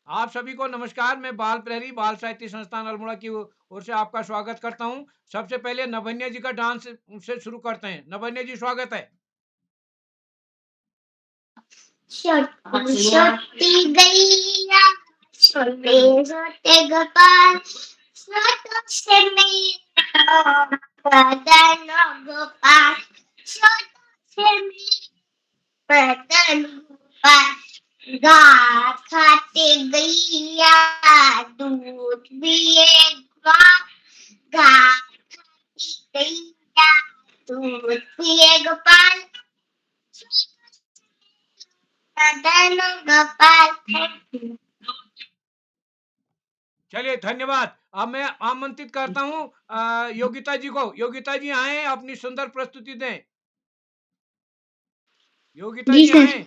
आप सभी को नमस्कार। मैं बाल प्रहरी बाल साहित्य संस्थान अल्मोड़ा की ओर से आपका स्वागत करता हूं। सबसे पहले नभन्या जी का डांस से शुरू करते हैं। नभन्या जी, स्वागत है। छोटी छोटी गैया छोटे छोटे गोपाल छोटो से मेरा बदन गोपाल छोटो से मेरा बदन गोपाल घास खाते गैया दूध पिए गोपाल घास खाती गैया दूध पिए गोपाल बदन गोपाल। चलिए, धन्यवाद। अब मैं आमंत्रित करता हूं योगिता जी को। योगिता जी आए, अपनी सुंदर प्रस्तुति दें। योगिता जी जी सर। आए।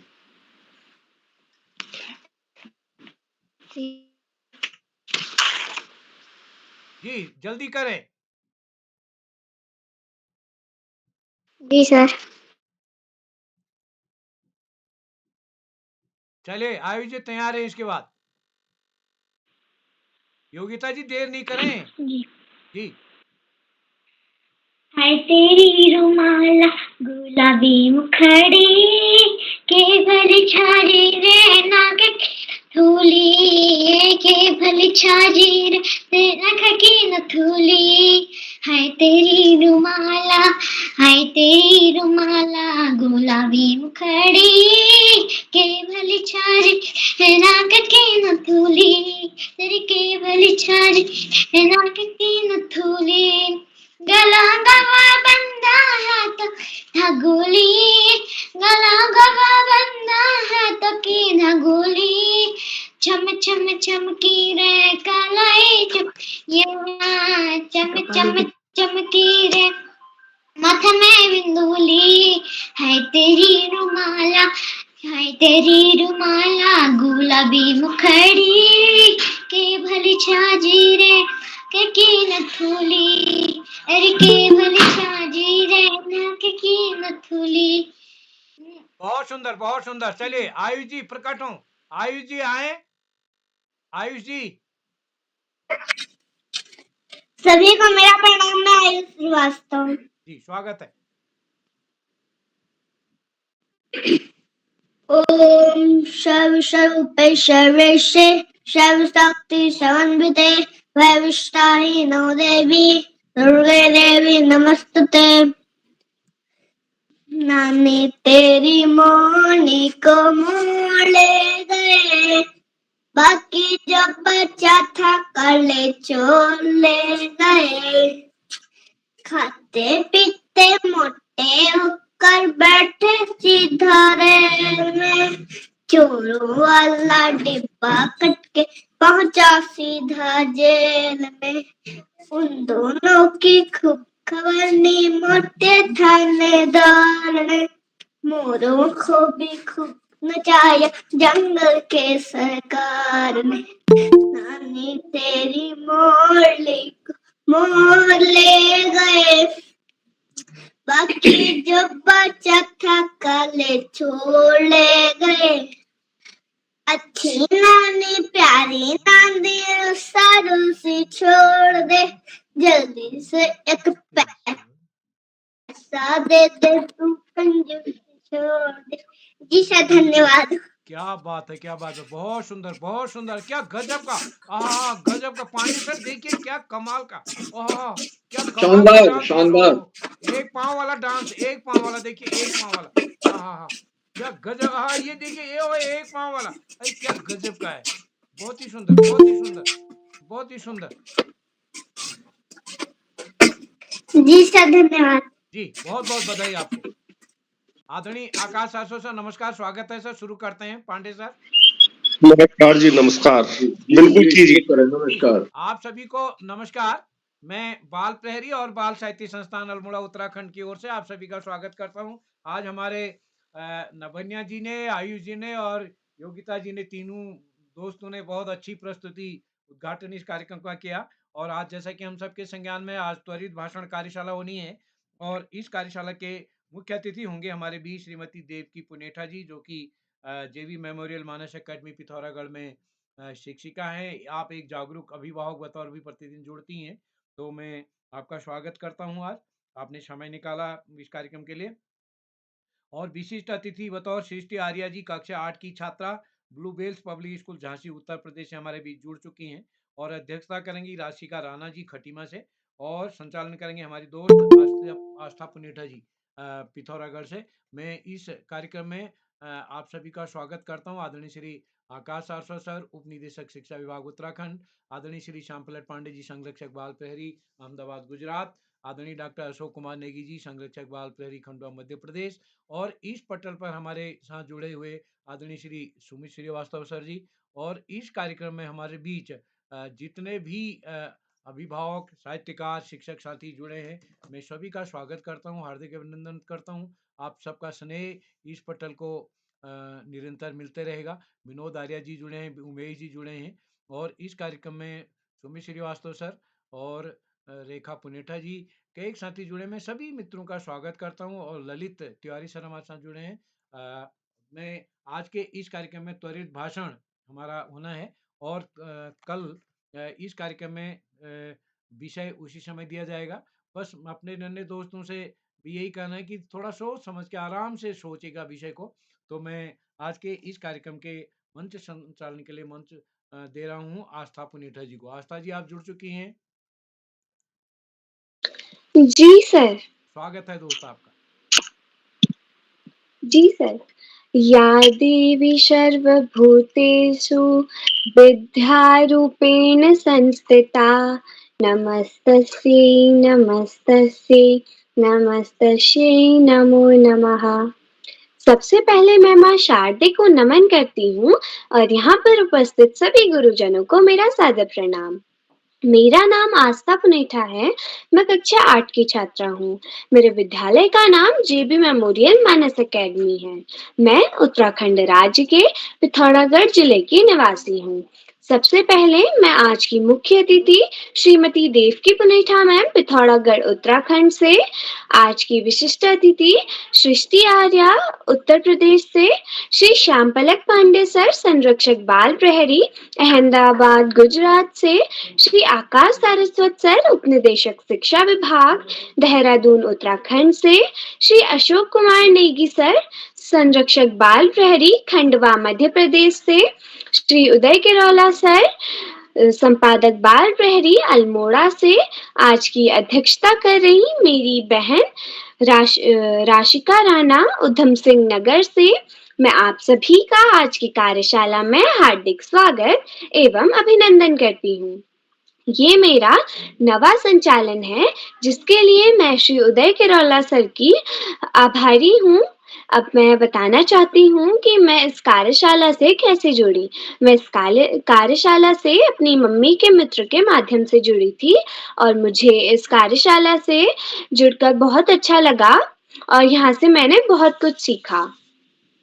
जी, जल्दी करें। जी सर। चलिए, आयुष जी तैयार है। इसके बाद योगिता जी, देर नहीं करें। जी। जी। है तेरी रुमाला गुलाबी मुखड़ी केवल छारी रे नाक थूली केवल छारी रे नाक की नथुली है तेरी रुमाला गुलाबी मुखड़ी केवल छारी रे नाक की नथुली तेरी केवल छारी रे नाक की नथुली गला गवा बंदा है तो धगोली गला गवा बंदा है तो की धगोली चम चम चमकी रे कालाई चम ये चम चम चमकी रे माथा में बिंदुली है तेरी रुमाला गुलाबी मुखड़ी के भली छाजी रे के की नथुली अरे के भली छाजी रे के की नथुली। बहुत सुंदर, बहुत सुंदर। चलिए, आयुष जी प्रकट हो। आयुष जी आए। आयुष जी। सभी को मेरा प्रणाम। मैं आयुष श्रीवास्तव। जी, स्वागत है। ओम सर्व स्वरूपे सर्वेशे सर्व शक्ति समन्विते वैविष्टाहि नो देवी दुर्गे देवी नमस्तुते। नानी तेरी मोनी को मोड़ ले गए बाकी जब बचा था कले चोर ले गए खाते पीते मोटे होकर बैठे सीधारे में चोरों वाला डिब्बा कट के पहुंचा सीधा जेल में उन दोनों की खूब खबर ली मोटे थानेदार ने मोरों को भी खूब नचाया जंगल के सरकार ने नानी तेरी मोरली को मोर ले गए बाकी जो बचा था काले छोड़ ले गए अच्छी नानी प्यारी नानी रुस्सा रुसी छोड़ दे जल्दी से एक पैसा दे दे तू कंजूसी छोड़ दे। जी सर, धन्यवाद। क्या बात है, क्या बात है। बहुत सुंदर, बहुत सुंदर। क्या गजब का। गजब का। पांडे सर, देखिए क्या कमाल का। क्या कमाल का शानदार डांस किया। शानदार। एक पांव वाला डांस, एक पांव वाला। देखिए, एक पांव वाला। क्या गजब। ये देखिए, ये वो एक पांव वाला। अरे क्या गजब का है। बहुत ही सुंदर, बहुत ही सुंदर, बहुत ही सुंदर। जी सर, धन्यवाद। जी, बहुत बहुत बधाई आपको। आदरणीय आकाश सासो सर, नमस्कार, स्वागत है सर। शुरू करते हैं पांडे सर। नमस्कार जी, नमस्कार। बिल्कुल कीजिए। नमस्कार। आप सभी को नमस्कार। मैं बाल प्रहरी और बाल साहित्य संस्थान अल्मोड़ा उत्तराखंड की ओर से आप सभी का स्वागत करता हूं। आज हमारे नभन्या जी ने, आयुष जी ने और योगिता जी ने, तीनों दोस्तों ने बहुत अच्छी प्रस्तुति, उद्घाटन इस कार्यक्रम का किया। और आज जैसा कि हम सबके संज्ञान में आज त्वरित भाषण कार्यशाला होनी है, और इस कार्यशाला के मुख्य अतिथि होंगे हमारे बीच श्रीमती देवकी पुनेठा जी, जो कि जेवी मेमोरियल मानस अकेडमी पिथौरागढ़ में शिक्षिका हैं, आप एक जागरूक अभिभावक बतौर भी प्रतिदिन जुड़ती हैं, तो मैं आपका स्वागत करता हूँ आज। आपने समय निकाला इस कार्यक्रम के लिए। और विशिष्ट अतिथि बतौर सृष्टि आर्या जी, कक्षा 8 की छात्रा, blue bells public school Jhansi Uttar Pradesh से हमारे बीच जुड़ चुकी हैं। और अध्यक्षता करेंगी राशिका राणा जी खटीमा से। और संचालन करेंगे हमारी दोस्त आस्था पुनेठा जी पिथौरागढ़ से। मैं इस कार्यक्रम में आप सभी का स्वागत करता हूँ। आदरणीय श्री आकाश सारस्वत सर, उप निदेशक शिक्षा विभाग उत्तराखंड, आदरणीय श्री श्याम पलट पांडे जी, संरक्षक बाल प्रहरी अहमदाबाद गुजरात, आदरणीय डॉक्टर अशोक कुमार नेगी जी, संरक्षक बाल प्रहरी खंडवा मध्य प्रदेश, और इस पटल पर हमारे साथ जुड़े हुए आदरणीय श्री सुमित श्रीवास्तव सर जी। और इस कार्यक्रम में हमारे बीच जितने भी अभिभावक, साहित्यकार, शिक्षक साथी जुड़े हैं, मैं सभी का स्वागत करता हूं, हार्दिक अभिनंदन करता हूं। आप सबका स्नेह इस पटल को निरंतर मिलते रहेगा। विनोद आर्या जी जुड़े हैं, उमेश जी जुड़े हैं, और इस कार्यक्रम में सुमित श्रीवास्तव सर और रेखा पुनेठा जी के एक साथी जुड़े। मैं सभी मित्रों का स्वागत करता हूं। और ललित तिवारी सर हमारे साथ जुड़े हैं। मैं आज के इस कार्यक्रम में त्वरित भाषण हमारा होना है, और कल इस कार्यक्रम में विषय उसी समय दिया जाएगा। बस अपने नन्हे दोस्तों से भी यही कहना है कि थोड़ा सोच समझ के आराम से सोचेगा विषय को। तो मैं आज के इस कार्यक्रम के मंच संचालन के लिए मंच दे रहा हूँ आस्था पुनेठा जी को। आस्था जी, आप जुड़ चुकी हैं। जी सर। स्वागत है दोस्त आपका। जी सर। या देवी सर्वभूतेषु विद्यारूपेण संस्थिता नमस्तस्यै नमस्तस्यै नमस्तस्यै नमो नमः। सबसे पहले मैं मां शारदे को नमन करती हूँ और यहाँ पर उपस्थित सभी गुरुजनों को मेरा सादर प्रणाम। मेरा नाम आस्था पुनेठा है। मैं कक्षा 8 की छात्रा हूँ। मेरे विद्यालय का नाम जेबी मेमोरियल मानस एकेडमी है। मैं उत्तराखंड राज्य के पिथौरागढ़ जिले की निवासी हूँ। सबसे पहले मैं आज की मुख्य अतिथि श्रीमती देवकी पुनेठा मैम पिथौरागढ़ उत्तराखंड से, आज की विशिष्ट अतिथि सृष्टि आर्या उत्तर प्रदेश से, श्री श्याम पलक पांडे सर संरक्षक बाल प्रहरी अहमदाबाद गुजरात से, श्री आकाश सारस्वत सर उपनिदेशक शिक्षा विभाग देहरादून उत्तराखंड से, श्री अशोक कुमार नेगी सर संरक्षक बाल प्रहरी खंडवा मध्य प्रदेश से, श्री उदय किरौला सर संपादक बाल प्रहरी अल्मोड़ा से, आज की अध्यक्षता कर रही मेरी बहन राशिका राणा उधम सिंह नगर से। मैं आप सभी का आज की कार्यशाला में हार्दिक स्वागत एवं अभिनंदन करती हूँ। ये मेरा नवा संचालन है, जिसके लिए मैं श्री उदय किरौला सर की आभारी हूँ। अब मैं बताना चाहती हूँ कि मैं इस कार्यशाला से कैसे जुड़ी। मैं इस कार्यशाला से अपनी मम्मी के मित्र के माध्यम से जुड़ी थी, और मुझे इस कार्यशाला से जुड़कर बहुत अच्छा लगा, और यहाँ से मैंने बहुत कुछ सीखा।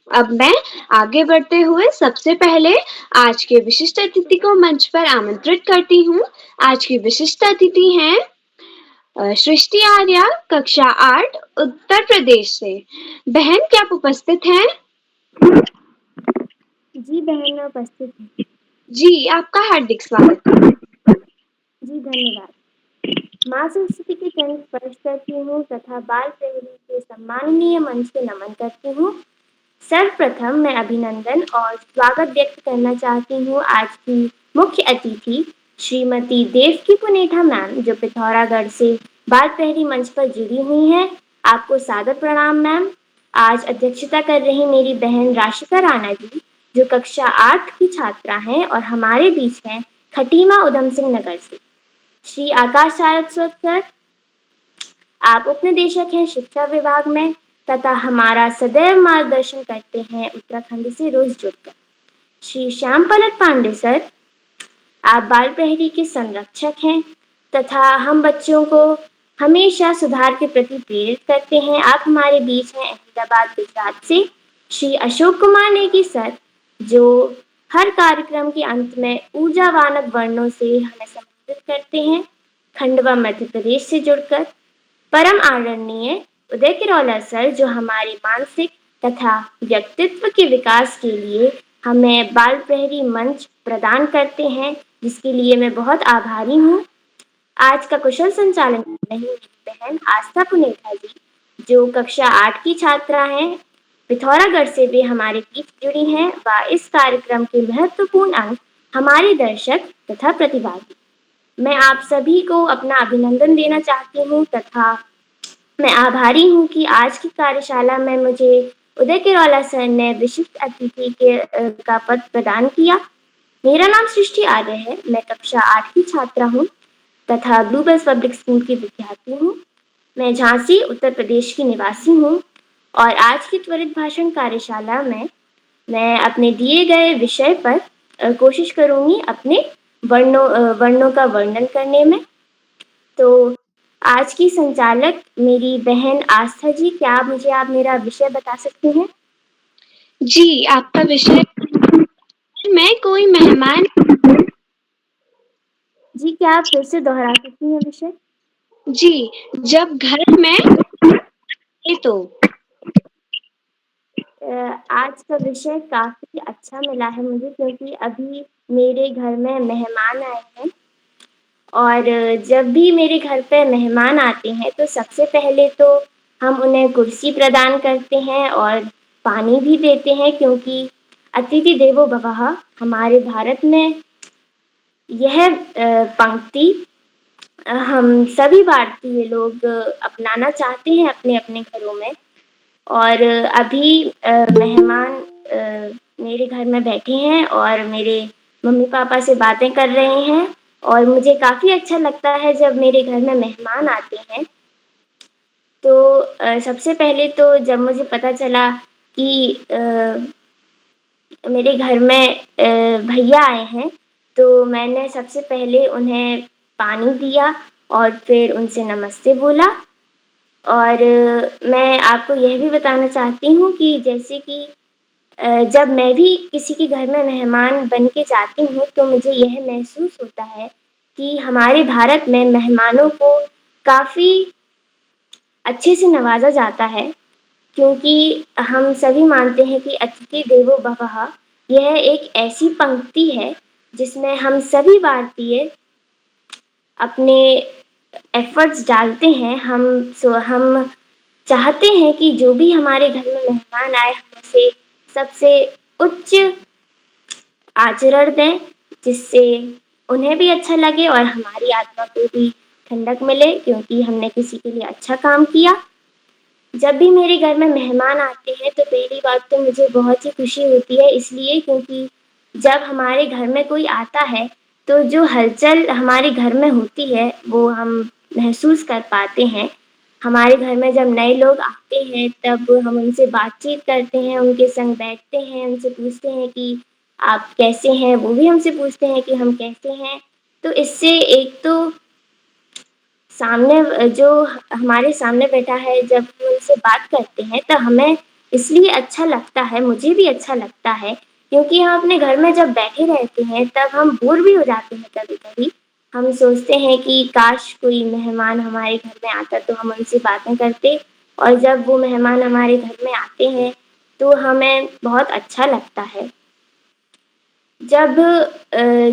अब मैं आगे बढ़ते हुए सबसे पहले आज के विशिष्ट अतिथि को मंच पर आमंत्रित करती हूँ। आज की विशिष्ट अतिथि हैं सृष्टि आर्या कक्षा 8 उत्तर प्रदेश से। बहन, क्या आप उपस्थित हैं? जी बहन, मैं उपस्थित हूँ। जी, आपका हार्दिक स्वागत। जी धन्यवाद। माँ सरस्वती के चरण स्पर्श करती हूँ तथा बाल प्रहरी के सम्माननीय मंच को नमन करती हूँ। सर्वप्रथम मैं अभिनंदन और स्वागत व्यक्त करना चाहती हूँ आज की मुख्य अतिथि श्रीमती देवकी पुनेठा मैम, जो पिथौरागढ़ से बाल प्रहरी मंच पर जुड़ी हुई हैं। आपको सादर प्रणाम मैम। आज अध्यक्षता कर रही मेरी बहन राशिका राणा जी, जो कक्षा 8 की छात्रा हैं और हमारे बीच हैं खटीमा उधम सिंह नगर से। श्री आकाश सारस्वत सर, आप उपनिदेशक हैं शिक्षा विभाग में तथा हमारा सदैव मार्गदर्शन करते हैं उत्तराखंड से रोज जुड़कर। श्री श्याम पलट पांडे सर, आप बाल प्रहरी के संरक्षक हैं तथा हम बच्चों को हमेशा सुधार के प्रति प्रेरित करते हैं। आप हमारे बीच हैं अहमदाबाद गुजरात से। श्री अशोक कुमार नेगी सर, जो हर कार्यक्रम के अंत में ऊर्जावानक वर्णों से हमें संबोधित करते हैं, खंडवा मध्य प्रदेश से जुड़कर। परम आदरणीय उदय किरौला सर, जो हमारे मानसिक तथा व्यक्तित्व के विकास के लिए हमें बाल प्रहरी मंच प्रदान करते हैं, जिसके लिए मैं बहुत आभारी हूँ। आज का कुशल संचालन कर रही मेरी बहन आस्था पुनेठा जी, जो कक्षा 8 की छात्रा हैं, पिथौरागढ़ से वे हमारे बीच जुड़ी हैं व इस कार्यक्रम के महत्वपूर्ण अंग हमारे दर्शक तथा प्रतिभागी। मैं आप सभी को अपना अभिनंदन देना चाहती हूँ तथा मैं आभारी हूँ कि आज की कार्यशाला में मुझे उदय किरौला सर ने विशिष्ट अतिथि का पद प्रदान किया। मेरा नाम सृष्टि आर्य है। मैं कक्षा 8 की छात्रा हूँ तथा ब्लूबेल्स पब्लिक स्कूल की विद्यार्थी हूँ। मैं झांसी उत्तर प्रदेश की निवासी हूँ और आज की त्वरित भाषण कार्यशाला में मैं अपने दिए गए विषय पर कोशिश करूंगी अपने वर्णों का वर्णन करने में। तो आज की संचालक मेरी बहन आस्था जी, क्या आप मेरा विषय बता सकते हैं? जी, आपका विषय मैं कोई मेहमान। जी, क्या आप फिर से दोहरा सकती हैं विषय? जी, जब घर में तो आज का विषय काफी अच्छा मिला है मुझे, क्योंकि अभी मेरे घर में मेहमान आए हैं और जब भी मेरे घर पे मेहमान आते हैं तो सबसे पहले तो हम उन्हें कुर्सी प्रदान करते हैं और पानी भी देते हैं, क्योंकि अतिथि देवो भवः हमारे भारत में यह पंक्ति हम सभी भारतीय लोग अपनाना चाहते हैं अपने अपने घरों में। और अभी मेहमान मेरे घर में बैठे हैं और मेरे मम्मी पापा से बातें कर रहे हैं और मुझे काफ़ी अच्छा लगता है जब मेरे घर में मेहमान आते हैं। तो सबसे पहले तो जब मुझे पता चला कि मेरे घर में भैया आए हैं, तो मैंने सबसे पहले उन्हें पानी दिया और फिर उनसे नमस्ते बोला। और मैं आपको यह भी बताना चाहती हूँ कि जैसे कि जब मैं भी किसी के घर में मेहमान बन के जाती हूँ, तो मुझे यह महसूस होता है कि हमारे भारत में मेहमानों को काफ़ी अच्छे से नवाज़ा जाता है, क्योंकि हम सभी मानते हैं कि अतिथि देवो भवः यह एक ऐसी पंक्ति है जिसमें हम सभी भारतीय अपने एफर्ट्स डालते हैं। हम चाहते हैं कि जो भी हमारे घर में मेहमान आए, हम उसे सबसे उच्च आचरण दें, जिससे उन्हें भी अच्छा लगे और हमारी आत्मा को भी ठंडक मिले, क्योंकि हमने किसी के लिए अच्छा काम किया। जब भी मेरे घर में मेहमान आते हैं तो पहली बात तो मुझे बहुत ही खुशी होती है, इसलिए क्योंकि जब हमारे घर में कोई आता है तो जो हलचल हमारे घर में होती है वो हम महसूस कर पाते हैं। हमारे घर में जब नए लोग आते हैं तब हम उनसे बातचीत करते हैं, उनके संग बैठते हैं, उनसे पूछते हैं कि आप कैसे हैं, वो भी हमसे पूछते हैं कि हम कैसे हैं। तो इससे एक तो सामने जो हमारे सामने बैठा है, जब हम उनसे बात करते हैं तो हमें इसलिए अच्छा लगता है, मुझे भी अच्छा लगता है, क्योंकि हम अपने घर में जब बैठे रहते हैं तब हम बोर भी हो जाते हैं कभी-कभी। हम सोचते हैं कि काश कोई मेहमान हमारे घर में आता तो हम उनसे बातें करते, और जब वो मेहमान हमारे घर में आते हैं तो हमें बहुत अच्छा लगता है। जब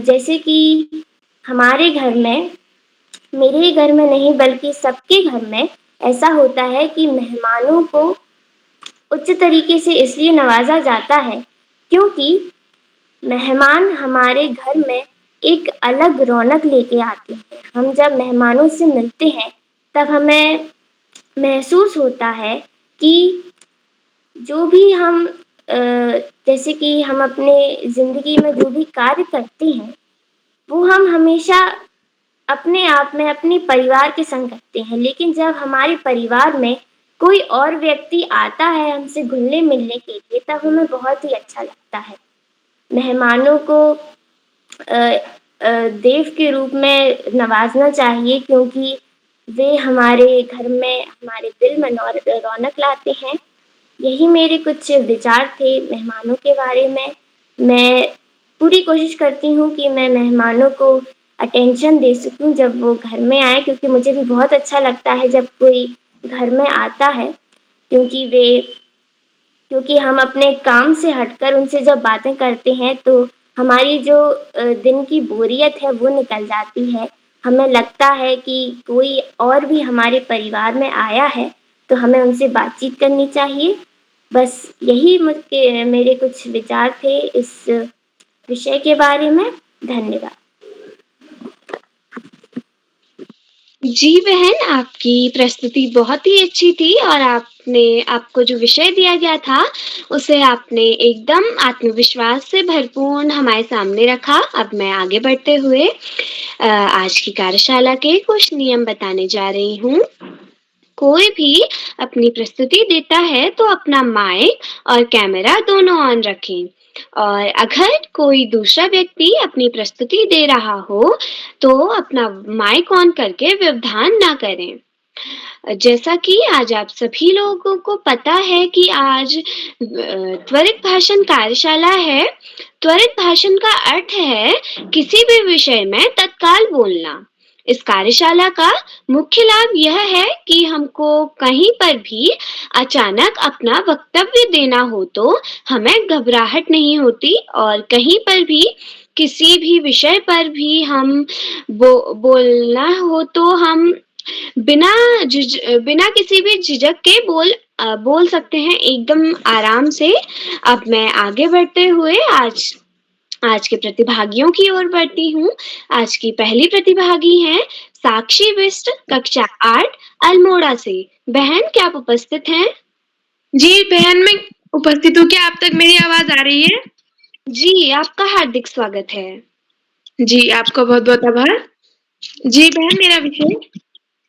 जैसे कि हमारे घर में, मेरे ही घर में नहीं बल्कि सबके घर में ऐसा होता है कि मेहमानों को उच्च तरीके से इसलिए नवाज़ा जाता है, क्योंकि मेहमान हमारे घर में एक अलग रौनक लेके आते हैं। हम जब मेहमानों से मिलते हैं तब हमें महसूस होता है कि जो भी हम जैसे कि हम अपने ज़िंदगी में जो भी कार्य करते हैं, वो हम हमेशा अपने आप में अपने परिवार के संग करते हैं। लेकिन जब हमारे परिवार में कोई और व्यक्ति आता है हमसे घुलने-मिलने के लिए, तब हमें बहुत ही अच्छा लगता है। मेहमानों को देव के रूप में नवाज़ना चाहिए, क्योंकि वे हमारे घर में, हमारे दिल में रौनक लाते हैं। यही मेरे कुछ विचार थे मेहमानों के बारे में। मैं पूरी कोशिश करती हूँ कि मैं मेहमानों को अटेंशन दे सकूँ जब वो घर में आएँ, क्योंकि मुझे भी बहुत अच्छा लगता है जब कोई घर में आता है, क्योंकि वे क्योंकि हम अपने काम से हटकर उनसे जब बातें करते हैं तो हमारी जो दिन की बोरियत है वो निकल जाती है। हमें लगता है कि कोई और भी हमारे परिवार में आया है, तो हमें उनसे बातचीत करनी चाहिए। बस यही मेरे कुछ विचार थे इस विषय के बारे में। धन्यवाद। जी बहन, आपकी प्रस्तुति बहुत ही अच्छी थी और आपको जो विषय दिया गया था, उसे आपने एकदम आत्मविश्वास से भरपूर हमारे सामने रखा। अब मैं आगे बढ़ते हुए आज की कार्यशाला के कुछ नियम बताने जा रही हूँ। कोई भी अपनी प्रस्तुति देता है तो अपना माइक और कैमरा दोनों ऑन रखें और अगर कोई दूसरा व्यक्ति अपनी प्रस्तुति दे रहा हो तो अपना माइक ऑन करके व्यवधान ना करें। जैसा कि आज आप सभी लोगों को पता है कि आज त्वरित भाषण कार्यशाला है। त्वरित भाषण का अर्थ है किसी भी विषय में तत्काल बोलना। इस कार्यशाला का मुख्य लाभ यह है कि हमको कहीं पर भी अचानक अपना वक्तव्य देना हो तो हमें घबराहट नहीं होती और कहीं पर भी किसी भी विषय पर भी हम बोलना हो तो हम बिना किसी भी झिझक के बोल सकते हैं एकदम आराम से। अब मैं आगे बढ़ते हुए आज के प्रतिभागियों की ओर बढ़ती हूँ। आज की पहली प्रतिभागी हैं साक्षी बिष्ट, कक्षा 8 अल्मोड़ा से। बहन, क्या आप उपस्थित हैं? जी बहन, मैं उपस्थित हूँ। क्या आप तक मेरी आवाज आ रही है? जी, आपका हार्दिक स्वागत है। जी, आपका बहुत बहुत आभार। जी बहन, मेरा विषय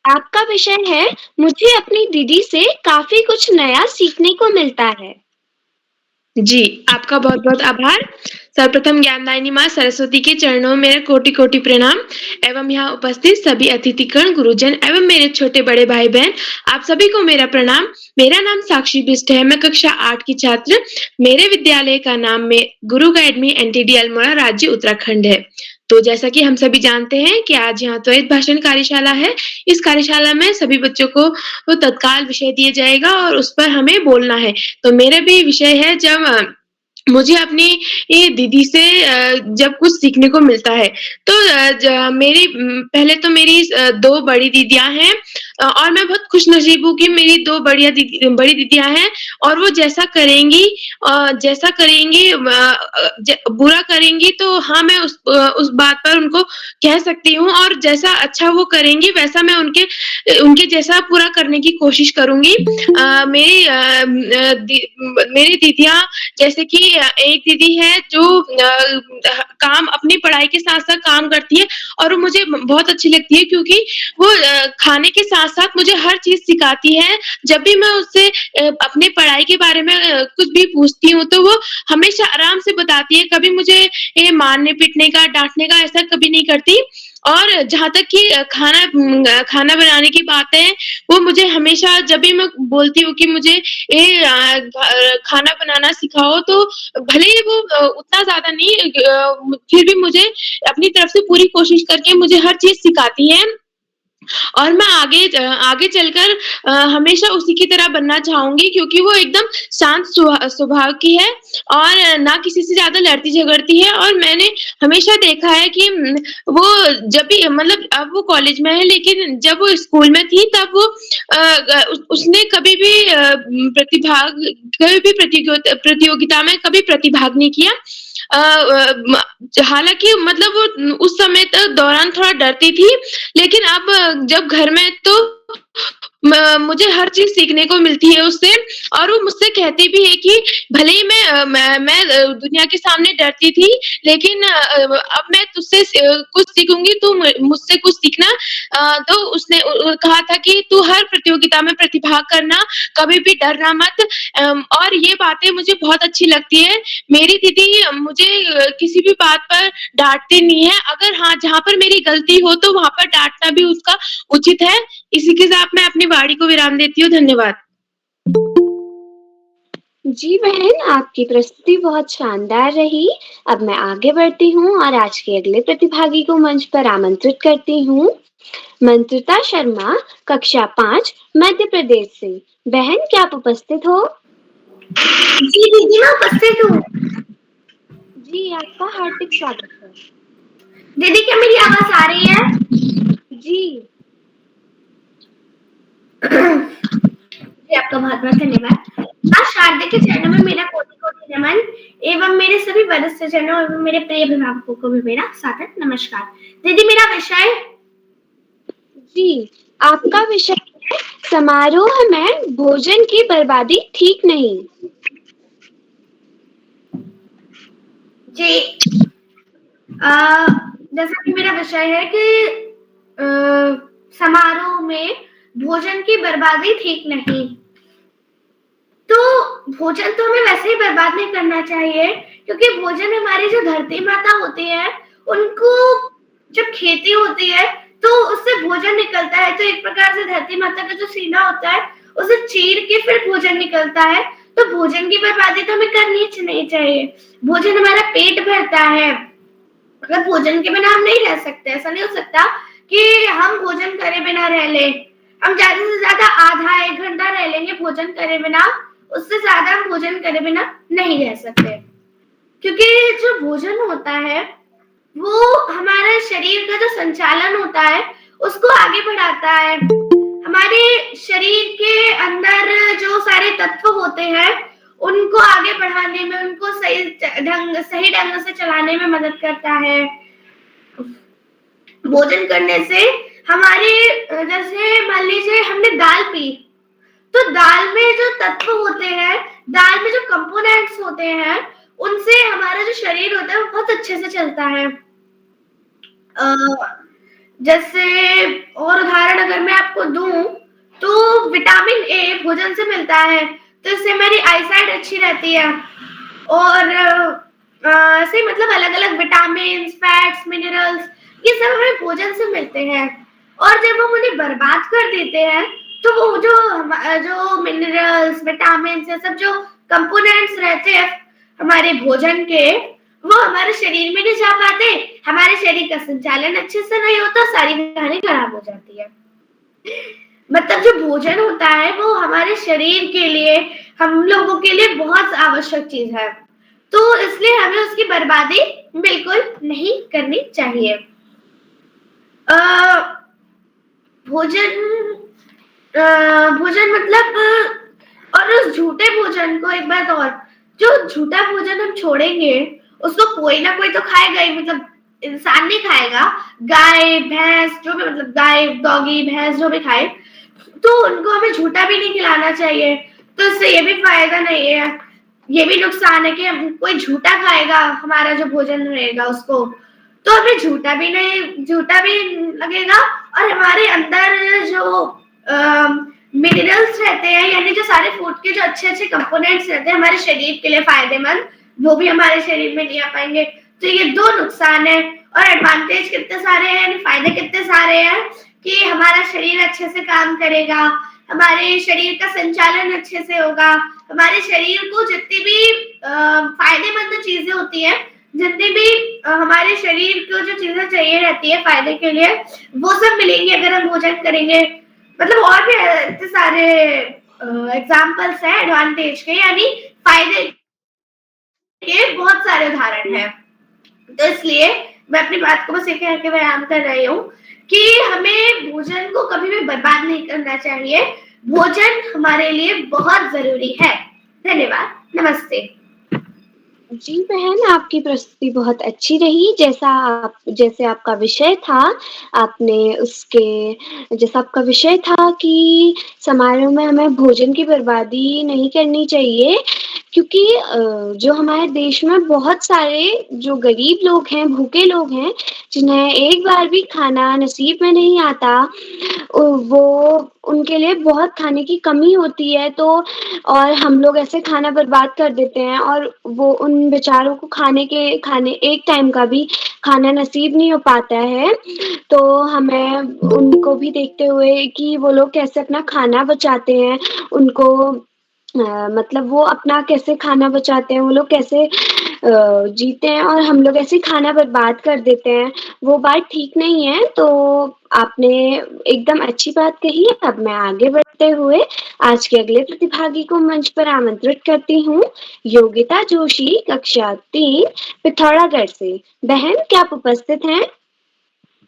आपका विषय है मुझे अपनी दीदी से काफी कुछ नया सीखने को मिलता है। जी, आपका बहुत बहुत आभार। सर्वप्रथम ज्ञानदायिनी माँ सरस्वती के चरणों में मेरा कोटि कोटि प्रणाम एवं यहाँ उपस्थित सभी अतिथिगण, गुरुजन एवं मेरे छोटे बड़े भाई बहन, आप सभी को मेरा प्रणाम। मेरा नाम साक्षी बिष्ट है। मैं कक्षा 8 की छात्र। मेरे विद्यालय का नाम में गुरु अकेडमी NTD अल्मोड़ा, राज्य उत्तराखंड है। तो जैसा कि हम सभी जानते हैं कि आज यहाँ त्वरित भाषण कार्यशाला है। इस कार्यशाला में सभी बच्चों को तत्काल विषय दिया जाएगा और उस पर हमें बोलना है। तो मेरा भी विषय है जब मुझे अपनी ये दीदी से जब कुछ सीखने को मिलता है तो पहले तो मेरी 2 बड़ी दीदियाँ हैं और मैं बहुत खुशनसीब हूँ कि मेरी 2 बड़ी दीदियाँ हैं और वो जैसा करेंगी बुरा करेंगी तो हाँ, मैं उस बात पर उनको कह सकती हूँ और जैसा अच्छा वो करेंगी वैसा मैं उनके जैसा पूरा करने की कोशिश करूँगी। मेरी दीदियाँ, जैसे कि एक दीदी है जो काम अपनी पढ़ाई के साथ-साथ काम करती है और वो मुझे बहुत अच्छी लगती है क्योंकि वो खाने के साथ-साथ मुझे हर चीज़ सिखाती है। जब भी मैं उससे अपनी पढ़ाई के बारे में कुछ भी पूछती हूँ तो वो हमेशा आराम से बताती है। कभी मुझे ये मारने-पीटने का, डाँटने का ऐसा कभी नहीं करती। और जहाँ तक कि खाना बनाने की बात है, वो मुझे हमेशा जब भी मैं बोलती हूँ कि मुझे ये खाना बनाना सिखाओ तो भले ही वो उतना ज़्यादा नहीं फिर भी मुझे अपनी तरफ से पूरी कोशिश करके मुझे हर चीज़ सिखाती हैं। और मैं आगे चलकर हमेशा उसी की तरह बनना चाहूँगी क्योंकि वो एकदम शांत स्वभाव की है और ना किसी से ज़्यादा लड़ती-झगड़ती है और मैंने हमेशा देखा है कि वो जब भी मतलब अब वो कॉलेज में है लेकिन जब वो स्कूल में थी तब वो उसने कभी भी प्रतियोगिता में कभी प्रतिभाग नहीं किया। हालाँकि मतलब वो उस समय तक दौरान थोड़ा डरती थी, लेकिन अब जब घर में तो मुझे हर चीज़ सीखने को मिलती है उससे और वो मुझसे कहती भी है कि भले ही मैं दुनिया के सामने डरती थी, लेकिन अब मैं तुझसे कुछ सीखूँगी, तू मुझसे कुछ सीखना। तो उसने कहा था कि तू हर प्रतियोगिता में प्रतिभाग करना, कभी भी डरना मत। और ये बातें मुझे बहुत अच्छी लगती है। मेरी दीदी मुझे किसी भी बात पर डाँटती नहीं है। अगर हाँ, जहाँ पर मेरी गलती हो तो वहाँ पर डाँटना भी उसका उचित है। इसी के साथ मैं अपनी वाणी को विराम देती हूँ। धन्यवाद। जी बहन, आपकी प्रस्तुति बहुत शानदार रही। अब मैं आगे बढ़ती हूँ और आज के अगले प्रतिभागी को मंच पर आमंत्रित करती हूँ। मंत्रिता शर्मा, कक्षा 5 मध्य प्रदेश से। बहन, क्या आप उपस्थित हो? जी दीदी, मैं उपस्थित हूँ। जी, आपका हार्दिक स्वागत है। दीदी, क्या मेरी आवाज आ रही है? जी। जी, आपका बहुत-बहुत धन्यवाद। माँ शारदा के चरणों में मेरा कोटि-कोटि नमन एवं मेरे सभी वरिष्ठ जनों एवं मेरे प्रिय अभिभावकों को भी मेरा सादर नमस्कार। दीदी, मेरा विषय जी, आपका विषय है समारोह में भोजन की बर्बादी ठीक नहीं। जी, जैसा कि मेरा विषय है कि समारोह में भोजन की बर्बादी ठीक नहीं। तो भोजन तो हमें वैसे ही बर्बाद नहीं करना चाहिए, क्योंकि भोजन हमारी जो धरती माता होती है, उनको जब खेती होती है, तो उससे भोजन निकलता है। तो एक प्रकार से धरती माता का जो सीना होता है, उसे चीर के फिर भोजन निकलता है। तो भोजन की बर्बादी तो हमें करनी नहीं चाहिए। भोजन हमारा पेट भरता है। अगर भोजन के बिना हम नहीं रह सकते, ऐसा नहीं हो सकता कि हम भोजन करे बिना रह लें। हम ज़्यादा से ज़्यादा आधा 1 घंटा रह लेंगे भोजन करे बिना, उससे ज़्यादा हम भोजन करे बिना नहीं रह सकते। क्योंकि जो भोजन होता है, वो हमारे शरीर का जो संचालन होता है, उसको आगे बढ़ाता है। हमारे शरीर के अंदर जो सारे तत्व होते हैं, उनको आगे बढ़ाने में, उनको सही ढंग से चलाने में मदद करता है। भोजन करने से हमारे जैसे मान लीजिए हमने दाल पी, तो दाल में जो तत्व होते हैं, दाल में जो कंपोनेंट्स होते हैं, उनसे हमारा जो शरीर होता है वो बहुत अच्छे से चलता है। जैसे और उदाहरण अगर मैं आपको दूँ, तो विटामिन ए भोजन से मिलता है, तो इससे हमारी आईसाइट अच्छी रहती है। और ऐसे मतलब अलग-अलग विटामिन्स, फैट्स, मिनरल्स ये सब हमें भोजन से मिलते हैं। और जब हम उन्हें बर्बाद कर देते हैं, तो वो जो मिनरल्स, विटामिन्स ये सब जो कंपोनेंट्स रहते हैं हमारे भोजन के, वो हमारे शरीर में नहीं जा पाते, हमारे शरीर का संचालन अच्छे से नहीं होता, सारी कहानी खराब हो जाती है। मतलब जो भोजन होता है, वो हमारे शरीर के लिए, हम लोगों के लिए बहुत आवश्यक चीज़ है। तो इसलिए हमें उसकी बर्बादी बिल्कुल नहीं करनी चाहिए। भोजन मतलब और उस झूठे भोजन को एक बात और, जो झूठा भोजन हम छोड़ेंगे, उसको कोई ना कोई तो खाएगा ही, मतलब इंसान नहीं खाएगा, गाय, भैंस जो भी मतलब गाय, डॉगी, भैंस जो भी खाए, तो उनको हमें झूठा भी नहीं खिलाना चाहिए। तो इससे ये भी फायदा नहीं है, ये भी नुकसान है कि हम कोई झूठा खाएगा हमारा जो भोजन रहेगा उसको, तो हमें झूठा भी लगेगा और हमारे अंदर जो मिनरल्स रहते हैं, यानी जो सारे फूड के जो अच्छे-अच्छे कंपोनेंट्स रहते हैं हमारे शरीर के लिए फायदेमंद, वो भी हमारे शरीर में नहीं आ पाएँगे। तो ये 2 नुकसान है और एडवांटेज कितने सारे हैं, यानी फायदे कितने सारे हैं कि हमारा शरीर अच्छे से काम करेगा, हमारे शरीर का संचालन अच्छे से होगा, हमारे शरीर को जितनी भी फायदेमंद चीज़ें होती हैं, जितनी भी हमारे शरीर को जो चीज़ें चाहिए रहती है फायदे के लिए, वो सब मिलेंगी अगर हम भोजन करेंगे। मतलब और भी इतने सारे एग्ज़ाम्पल्स हैं एडवांटेज के, यानी फायदे के बहुत सारे उदाहरण हैं। तो इसलिए मैं अपनी बात को बस ये कह के बयान कर रही हूँ कि हमें भोजन को कभी भी बर्बाद नहीं करना चाहिए। भोजन हमारे लिए बहुत ज़रूरी है। धन्यवाद। नमस्ते। जी बहन, आपकी प्रस्तुति बहुत अच्छी रही। जैसे आपका विषय था, जैसा आपका विषय था कि समारोह में हमें भोजन की बर्बादी नहीं करनी चाहिए, क्योंकि जो हमारे देश में बहुत सारे जो गरीब लोग हैं, भूखे लोग हैं, जिन्हें एक बार भी खाना नसीब में नहीं आता, वो उनके लिए बहुत खाने की कमी होती है, तो और हम लोग ऐसे खाना बर्बाद कर देते हैं और वो उन बेचारों को खाने एक टाइम का भी खाना नसीब नहीं हो पाता है। तो हमें उनको भी देखते हुए कि वो लोग कैसे अपना खाना बचाते हैं, उनको मतलब वो अपना कैसे खाना बचाते हैं, वो लोग कैसे जीते हैं और हम लोग ऐसे खाना बर्बाद कर देते हैं, वो बात ठीक नहीं है। तो आपने एकदम अच्छी बात कही है। अब मैं आगे बढ़ती बढ़ते हुए आज के अगले प्रतिभागी को मंच पर आमंत्रित करती हूँ। योगिता जोशी, कक्षा 3, पिथौरागढ़ से। बहन, क्या आप उपस्थित हैं?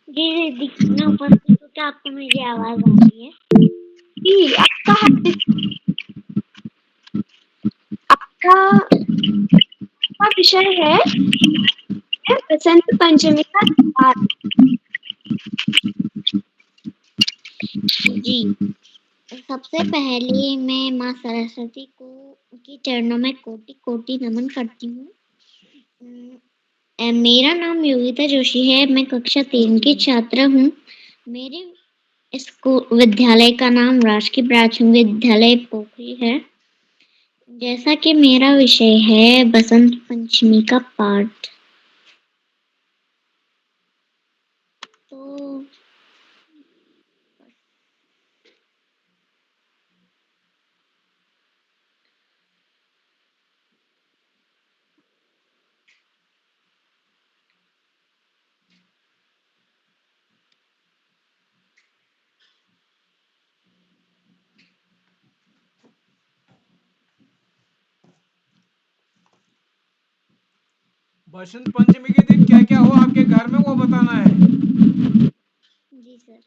जी दीदी, मैं उपस्थित हूँ। क्या आपको मेरी आवाज आ रही है? जी, आपका विषय है बसंत पंचमी का त्योहार। जी, सबसे पहले मैं माँ सरस्वती को के चरणों में कोटि कोटि नमन करती हूँ। मेरा नाम योगिता जोशी है। मैं कक्षा 3 की छात्रा हूँ। मेरे स्कूल विद्यालय का नाम राजकीय प्राथमिक विद्यालय पोखरी है। जैसा कि मेरा विषय है बसंत पंचमी का पाठ, तो बसंत पंचमी के दिन क्या क्या हुआ आपके घर में वो बताना है। जी सर।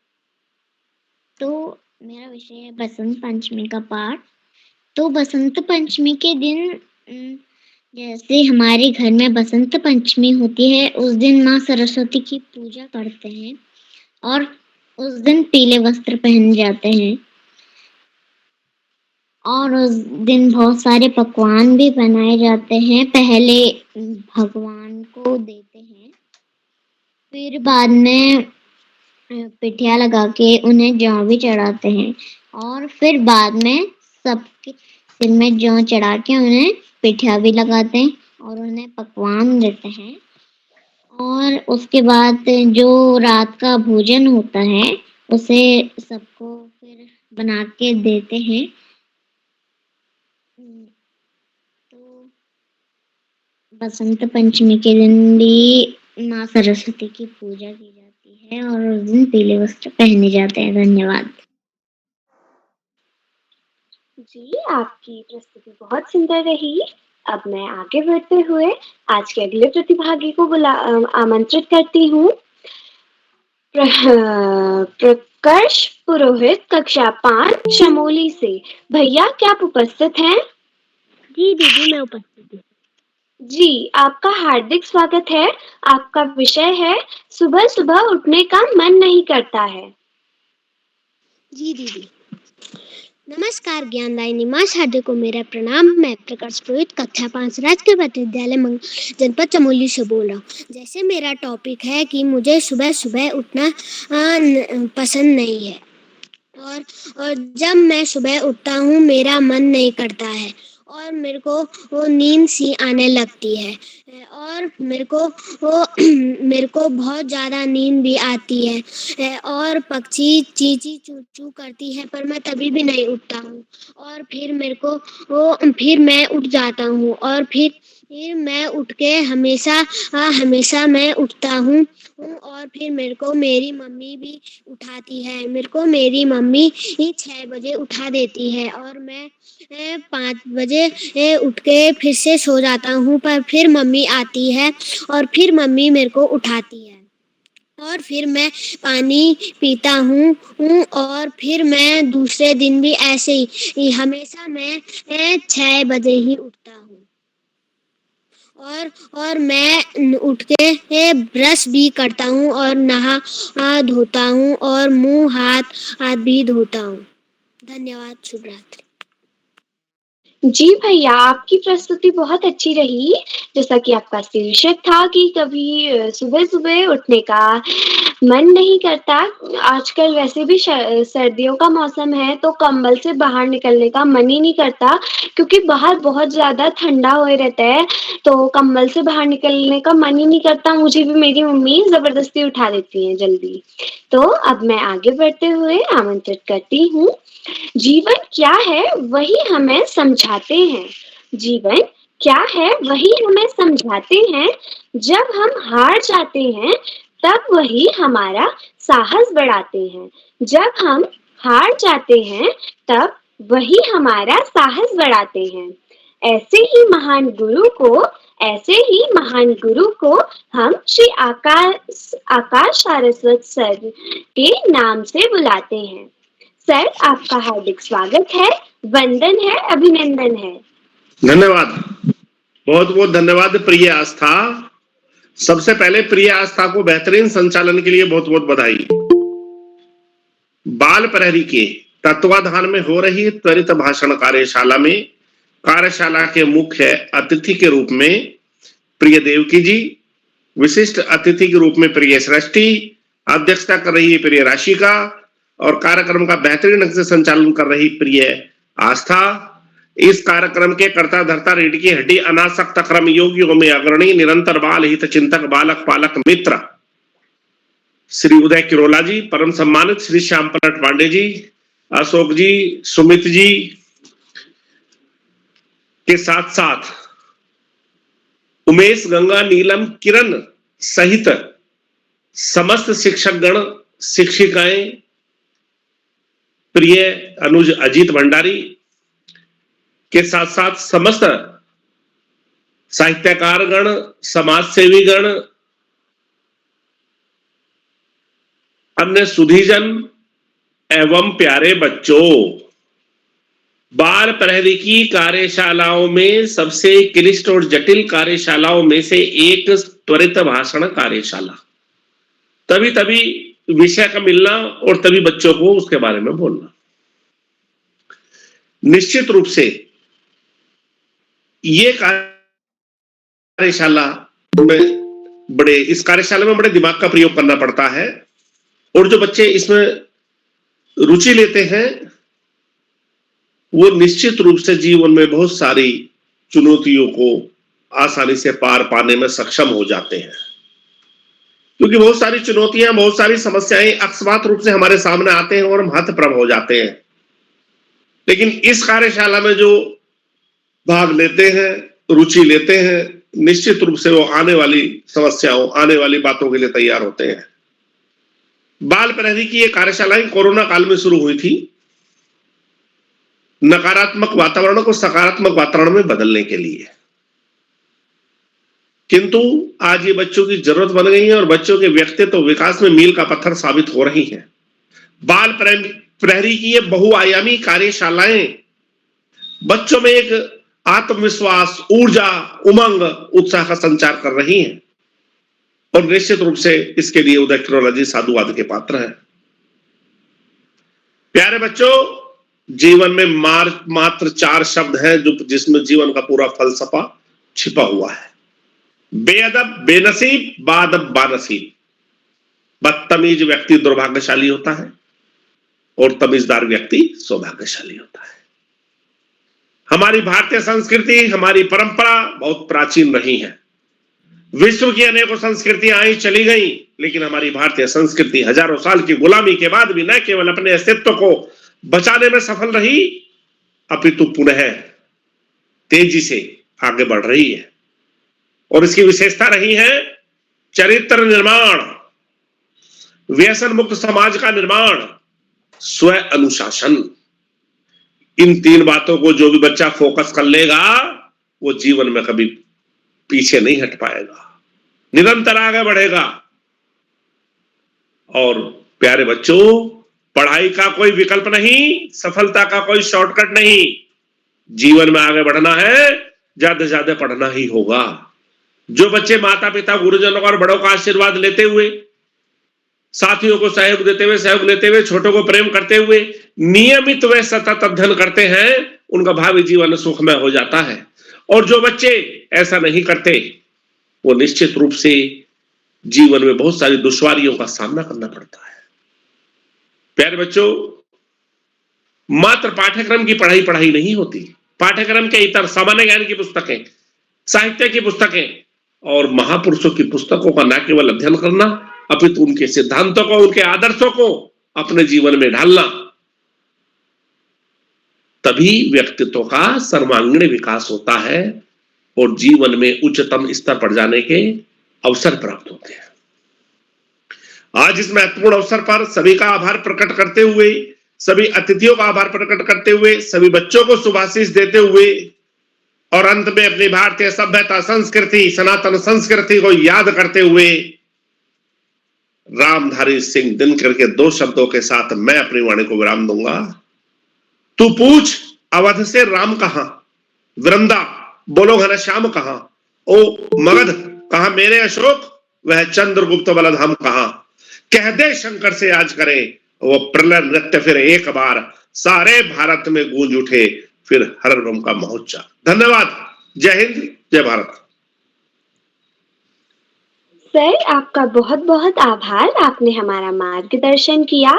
तो मेरा विषय है बसंत पंचमी का पाठ। तो बसंत पंचमी के दिन जैसे हमारे घर में बसंत पंचमी होती है, उस दिन माँ सरस्वती की पूजा करते हैं और उस दिन पीले वस्त्र पहन जाते हैं और उस दिन बहुत सारे पकवान भी बनाए जाते हैं। पहले भगवान को देते हैं, फिर बाद में पिठिया लगा के उन्हें जौ भी चढ़ाते हैं और फिर बाद में सबके सिर में जौ चढ़ा के उन्हें पिठिया भी लगाते हैं और उन्हें पकवान देते हैं। और उसके बाद जो रात का भोजन होता है उसे सबको फिर बना के देते हैं। तो बसंत पंचमी के दिन भी माँ सरस्वती की पूजा की जाती है और उस दिन पीले वस्त्र पहने जाते हैं। धन्यवाद। जी, आपकी प्रस्तुति बहुत सुंदर रही। अब मैं आगे बढ़ते हुए आज के अगले प्रतिभागी को आमंत्रित करती हूँ। प्रकर्ष पुरोहित, कक्षा 5, चमोली से। भैया, क्या आप उपस्थित हैं? जी दीदी, मैं उपस्थित हूँ। जी, आपका हार्दिक स्वागत है। आपका विषय है सुबह सुबह उठने का मन नहीं करता है। जी दीदी, नमस्कार ज्ञानदायिनी माँ शारदे को मेरा प्रणाम। मैं प्रकर्ष पुरोहित, कक्षा 5, राजकीय विद्यालय जनपद चमोली से बोल रहा हूँ। जैसे मेरा टॉपिक है कि मुझे सुबह सुबह उठना पसंद नहीं है और जब मैं सुबह उठता हूँ मेरा मन नहीं करता है और मेरे को वो नींद सी आने लगती है और मेरे को बहुत ज़्यादा नींद भी आती है और पक्षी ची ची चू चू करती है, पर मैं तभी भी नहीं उठता हूँ और फिर मैं उठ जाता हूँ और फिर मैं उठ के हमेशा मैं उठता हूँ और फिर मेरे को मेरी मम्मी भी उठाती है। मेरे को मेरी मम्मी 6 बजे उठा देती है और मैं 5 बजे उठ के फिर से सो जाता हूँ, पर फिर मम्मी आती है और फिर मम्मी मेरे को उठाती है और फिर मैं पानी पीता हूँ और फिर मैं दूसरे दिन भी ऐसे ही हमेशा मैं 6 बजे ही उठता हूँ और मैं उठ के ब्रश भी करता हूँ और नहा धोता हूँ और मुंह हाथ भी धोता हूँ। धन्यवाद। शुभ रात्रि। जी भैया, आपकी प्रस्तुति बहुत अच्छी रही। जैसा कि आपका शीर्षक था कि कभी सुबह सुबह उठने का मन नहीं करता। आजकल वैसे भी सर्दियों का मौसम है तो कंबल से बाहर निकलने का मन ही नहीं करता, क्योंकि बाहर बहुत ज्यादा ठंडा हो रहता है तो कंबल से बाहर निकलने का मन ही नहीं करता। मुझे भी मेरी मम्मी जबरदस्ती उठा देती है जल्दी। तो अब मैं आगे बढ़ते हुए आमंत्रित करती हूँ। जीवन क्या है वही हमें समझाते हैं। जीवन क्या है वही हमें समझाते हैं। जब हम हार जाते हैं तब वही हमारा साहस बढ़ाते हैं। जब हम हार जाते हैं तब वही हमारा साहस बढ़ाते हैं। ऐसे ही महान गुरु को हम श्री आकाश सारस्वत सर के नाम से बुलाते हैं। सर, आपका हार्दिक स्वागत है, वंदन है, अभिनंदन है। धन्यवाद, बहुत बहुत धन्यवाद प्रिय आस्था। सबसे पहले प्रिय आस्था को बेहतरीन संचालन के लिए बहुत बहुत बधाई। बाल प्रहरी के तत्वाधान में हो रही त्वरित भाषण कार्यशाला में कार्यशाला के मुख्य अतिथि के रूप में प्रिय देवकी जी, विशिष्ट अतिथि के रूप में प्रिय सृष्टि, अध्यक्षता कर रही प्रिय राशिका और कार्यक्रम का बेहतरीन ढंग से संचालन कर रही प्रिय आस्था। इस कार्यक्रम के कर्ता धर्ता रीढ़ की हड्डी अनासक्त क्रम योगियों में अग्रणी निरंतर बाल हित चिंतक बालक पालक मित्र श्री उदय किरोला जी, परम सम्मानित श्री श्याम पलट पांडे जी, अशोक जी, सुमित जी के साथ साथ उमेश, गंगा, नीलम, किरण सहित समस्त शिक्षक गण, शिक्षिकाएं, प्रिय अनुज अजीत भंडारी के साथ साथ समस्त साहित्यकार गण, समाज सेवी गण, अन्य सुधीजन एवं प्यारे बच्चों, बाल प्रहरी की कार्यशालाओं में सबसे क्लिष्ट और जटिल कार्यशालाओं में से एक त्वरित भाषण कार्यशाला। तभी तभी विषय का मिलना और तभी बच्चों को उसके बारे में बोलना। निश्चित रूप से ये कार्यशाला में इस कार्यशाला में बड़े दिमाग का प्रयोग करना पड़ता है और जो बच्चे इसमें रुचि लेते हैं वो निश्चित रूप से जीवन में बहुत सारी चुनौतियों को आसानी से पार पाने में सक्षम हो जाते हैं, क्योंकि बहुत सारी चुनौतियां, बहुत सारी समस्याएं अकस्मात रूप से हमारे सामने आते हैं और हम हतप्रभ हो जाते हैं। लेकिन इस कार्यशाला में जो भाग लेते हैं, रुचि लेते हैं, निश्चित रूप से वो आने वाली समस्याओं, आने वाली बातों के लिए तैयार होते हैं। बाल प्रहरी की ये कार्यशालाएं कोरोना काल में शुरू हुई थी, नकारात्मक वातावरण को सकारात्मक वातावरण में बदलने के लिए। किंतु आज ये बच्चों की जरूरत बन गई है और बच्चों के व्यक्तित्व विकास में मील का पत्थर साबित हो रही हैं। बाल प्रहरी की ये बहुआयामी कार्यशालाएं बच्चों में एक आत्मविश्वास, ऊर्जा, उमंग, उत्साह का संचार कर रही हैं और निश्चित रूप से इसके लिए उदय किरोला जी साधुवाद के पात्र हैं। प्यारे बच्चों, जीवन में मात्र 4 शब्द हैं जो जिसमें जीवन का पूरा फलसफा छिपा हुआ है। बेअदब बेनसीब, बादब बानसीब। बदतमीज व्यक्ति दुर्भाग्यशाली होता है और तमीजदार व्यक्ति सौभाग्यशाली होता है। हमारी भारतीय संस्कृति, हमारी परंपरा बहुत प्राचीन रही है। विश्व की अनेकों संस्कृतियां आई चली गई, लेकिन हमारी भारतीय संस्कृति हजारों साल की गुलामी के बाद भी न केवल अपने अस्तित्व को बचाने में सफल रही, अपितु पुनः तेजी से आगे बढ़ रही है। और इसकी विशेषता रही है चरित्र निर्माण, व्यसन मुक्त समाज का निर्माण, स्व अनुशासन। इन 3 बातों को जो भी बच्चा फोकस कर लेगा वो जीवन में कभी पीछे नहीं हट पाएगा, निरंतर आगे बढ़ेगा। और प्यारे बच्चों, पढ़ाई का कोई विकल्प नहीं, सफलता का कोई शॉर्टकट नहीं। जीवन में आगे बढ़ना है, ज्यादा से ज्यादा पढ़ना ही होगा। जो बच्चे माता पिता, गुरुजनों और बड़ों का आशीर्वाद लेते हुए, साथियों को सहयोग देते हुए, सहयोग लेते हुए, छोटों को प्रेम करते हुए नियमित व सतत अध्ययन करते हैं, उनका भावी जीवन सुखमय हो जाता है। और जो बच्चे ऐसा नहीं करते वो निश्चित रूप से जीवन में बहुत सारी दुश्वारियों का सामना करना पड़ता है। प्यारे बच्चों, मात्र पाठ्यक्रम की पढ़ाई नहीं होती। पाठ्यक्रम के इतर सामान्य ज्ञान की पुस्तकें, साहित्य की पुस्तकें और महापुरुषों की पुस्तकों का न केवल अध्ययन करना, अपितु उनके सिद्धांतों को, उनके आदर्शों को अपने जीवन में ढालना, तभी व्यक्तित्व का सर्वांगीण विकास होता है और जीवन में उच्चतम स्तर पर जाने के अवसर प्राप्त होते हैं। आज इस महत्वपूर्ण अवसर पर सभी का आभार प्रकट करते हुए सभी अतिथियों का आभार प्रकट करते हुए, सभी बच्चों को शुभाशीष देते हुए और अंत में अपनी भारतीय सभ्यता, संस्कृति, सनातन संस्कृति को याद करते हुए रामधारी सिंह दिनकर के 2 शब्दों के साथ मैं अपनी वाणी को विराम दूंगा। तू पूछ अवध से राम कहां, वृंदा बोलो घनश्याम कहां, ओ मगध कहां मेरे अशोक, वह चंद्रगुप्त बलधाम कहां, कह दे शंकर से आज करे वो प्रलय नृत्य फिर एक बार, सारे भारत में गूंज उठे फिर हर रोम का महोत्सव। धन्यवाद। जय हिंद, जय भारत। सर, आपका बहुत बहुत आभार, आपने हमारा मार्गदर्शन किया।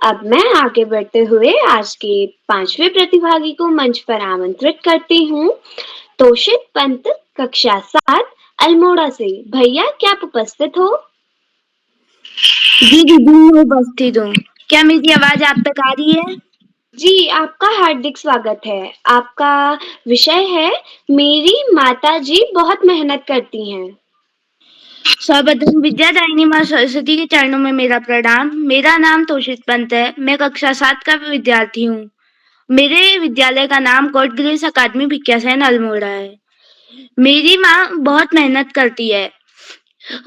अब मैं आगे बढ़ते हुए आज के 5वें प्रतिभागी को मंच पर आमंत्रित करती हूँ। तोषित पंत, कक्षा 7, अल्मोड़ा से। भैया, क्या आप उपस्थित हो? जी दीदी, मैं उपस्थित हूँ। क्या मेरी आवाज आप तक आ रही है? जी, आपका हार्दिक स्वागत है। आपका विषय है मेरी माता जी बहुत मेहनत करती हैं। सर्वप्रथम विद्यादायिनी माँ सरस्वती के चरणों में मेरा प्रणाम। मेरा नाम तोषित पंत है। मैं कक्षा 7 का विद्यार्थी हूँ। मेरे विद्यालय का नाम कोट ग्रेस अकादमी भिकियासैन अल्मोड़ा है। मेरी माँ बहुत मेहनत करती है।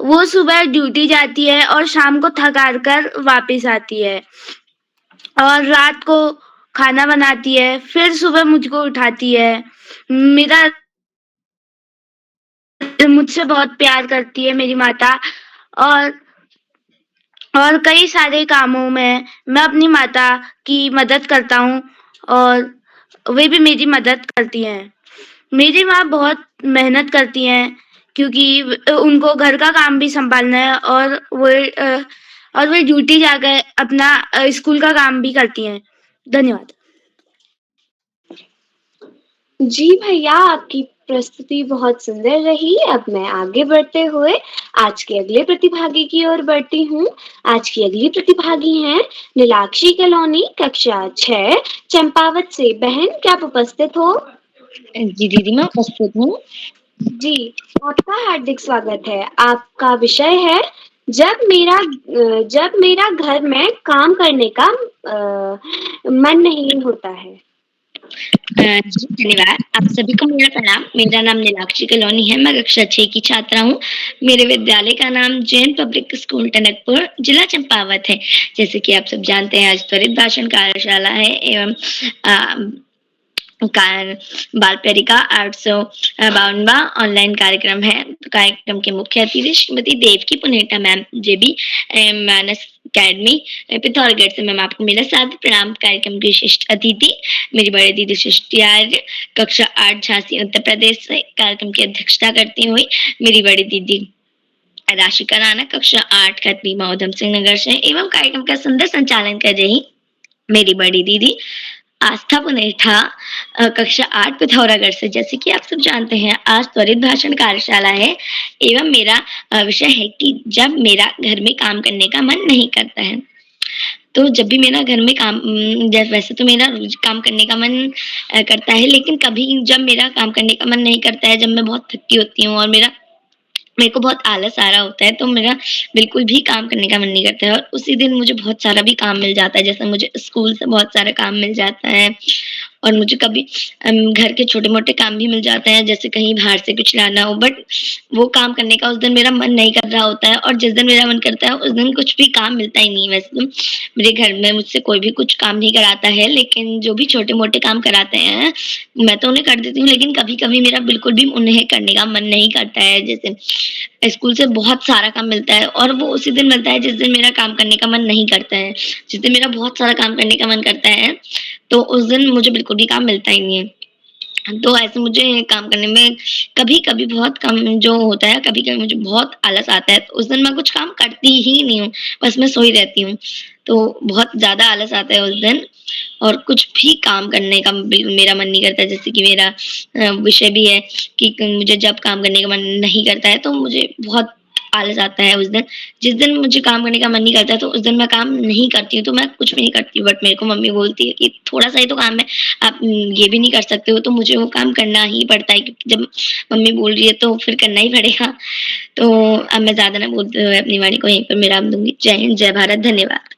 वो सुबह ड्यूटी जाती है और शाम को थक हार कर वापिस आती है और रात को खाना बनाती है, फिर सुबह मुझको उठाती है। मुझसे बहुत प्यार करती है मेरी माता। और कई सारे कामों में मैं अपनी माता की मदद करता हूँ और वे भी मेरी मदद करती हैं। मेरी माँ बहुत मेहनत करती हैं क्योंकि उनको घर का काम भी संभालना है और वे ड्यूटी जाकर अपना स्कूल का काम भी करती हैं। धन्यवाद। जी भैया, आपकी प्रस्तुति बहुत सुंदर रही। अब मैं आगे बढ़ते हुए आज के अगले प्रतिभागी की ओर बढ़ती हूँ। आज की अगली प्रतिभागी हैं नीलाक्षी कलोनी, कक्षा 6, चंपावत से। बहन, क्या आप उपस्थित हो? जी दीदी, मैं उपस्थित हूँ। जी, आपका हार्दिक स्वागत है। आपका विषय है जब मेरा घर में काम करने का मन नहीं होता है। जी धन्यवाद। आप सभी को मेरा प्रणाम। मेरा नाम नीलाक्षी कलोनी है। मैं कक्षा 6 की छात्रा हूँ। मेरे विद्यालय का नाम जैन पब्लिक स्कूल टनकपुर, जिला चंपावत है। जैसे कि आप सब जानते हैं, आज त्वरित भाषण कार्यशाला है एवं बाल प्यारी का 852वां ऑनलाइन कार्यक्रम है। कार्यक्रम के मुख्य अतिथि श्रीमती देवकी पुनेटा मैम, जेबी मानस अकेडमी पिथौरागढ़ से। मैम, आपको मेरा सादर प्रणाम। कार्यक्रम की विशिष्ट अतिथि मेरी बड़ी दीदी सृष्टि आर्य, कक्षा 8, झांसी उत्तर प्रदेश से। कार्यक्रम की अध्यक्षता करती हुई मेरी बड़ी दीदी राशिका राणा, कक्षा 8, खतरीमा उधम सिंह नगर से। एवं कार्यक्रम का सुंदर संचालन कर रही मेरी बड़ी दीदी आस्था पुनेठा, कक्षा 8, पिथौरागढ़ से। जैसे कि आप सब जानते हैं, आज त्वरित भाषण कार्यशाला है एवं मेरा विषय है कि जब मेरा घर में काम करने का मन नहीं करता है। तो जब भी मेरा घर में काम, वैसे तो मेरा काम करने का मन करता है, लेकिन कभी जब मेरा काम करने का मन नहीं करता है, जब मैं बहुत थकी होती हूँ और मेरे को बहुत आलस आ रहा होता है, तो मेरा बिल्कुल भी काम करने का मन नहीं करता है। और उसी दिन मुझे बहुत सारा भी काम मिल जाता है। जैसे मुझे स्कूल से बहुत सारा काम मिल जाता है और मुझे कभी घर के छोटे-मोटे काम भी मिल जाते हैं, जैसे कहीं बाहर से कुछ लाना हो। बट वो काम करने का उस दिन मेरा मन नहीं कर रहा होता है और जिस दिन मेरा मन करता है, उस दिन कुछ भी काम मिलता ही नहीं। वैसे तो मेरे घर में मुझसे कोई भी कुछ काम नहीं कराता है, लेकिन जो भी छोटे-मोटे काम कराते हैं, मैं तो उन्हें कर देती हूँ, लेकिन कभी-कभी मेरा बिल्कुल भी उन्हें करने का मन नहीं करता है। जैसे स्कूल से बहुत सारा काम मिलता है और वो उसी दिन मिलता है जिस दिन मेरा काम करने का मन नहीं करता है। जिस दिन मेरा बहुत सारा काम करने का मन करता है, तो उस दिन मुझे बिल्कुल भी काम मिलता ही नहीं है। तो ऐसे मुझे काम करने में कभी-कभी बहुत कम जो होता है, कभी-कभी मुझे बहुत आलस आता है, तो उस दिन मैं कुछ काम करती ही नहीं हूँ, बस मैं सोई रहती हूँ। तो बहुत ज़्यादा आलस आता है उस दिन और कुछ भी काम करने का मेरा मन नहीं करता। जैसे कि मेरा विषय भी है कि मुझे जब काम करने का मन नहीं करता है, तो मुझे बहुत आलस आता है उस दिन। जिस दिन मुझे काम करने का मन नहीं करता है, तो उस दिन मैं काम नहीं करती हूँ, तो मैं कुछ भी नहीं करती हूँ। बट मेरे को मम्मी बोलती है कि थोड़ा-सा ही तो काम है, आप ये भी नहीं कर सकते हो, तो मुझे वो काम करना ही पड़ता है क्योंकि जब मम्मी बोल रही है, तो फिर करना ही पड़ेगा। तो अब मैं ज़्यादा ना बोलते हुए अपनी वाणी को यहीं पर विराम दूँगी। जय हिंद, जय भारत, धन्यवाद।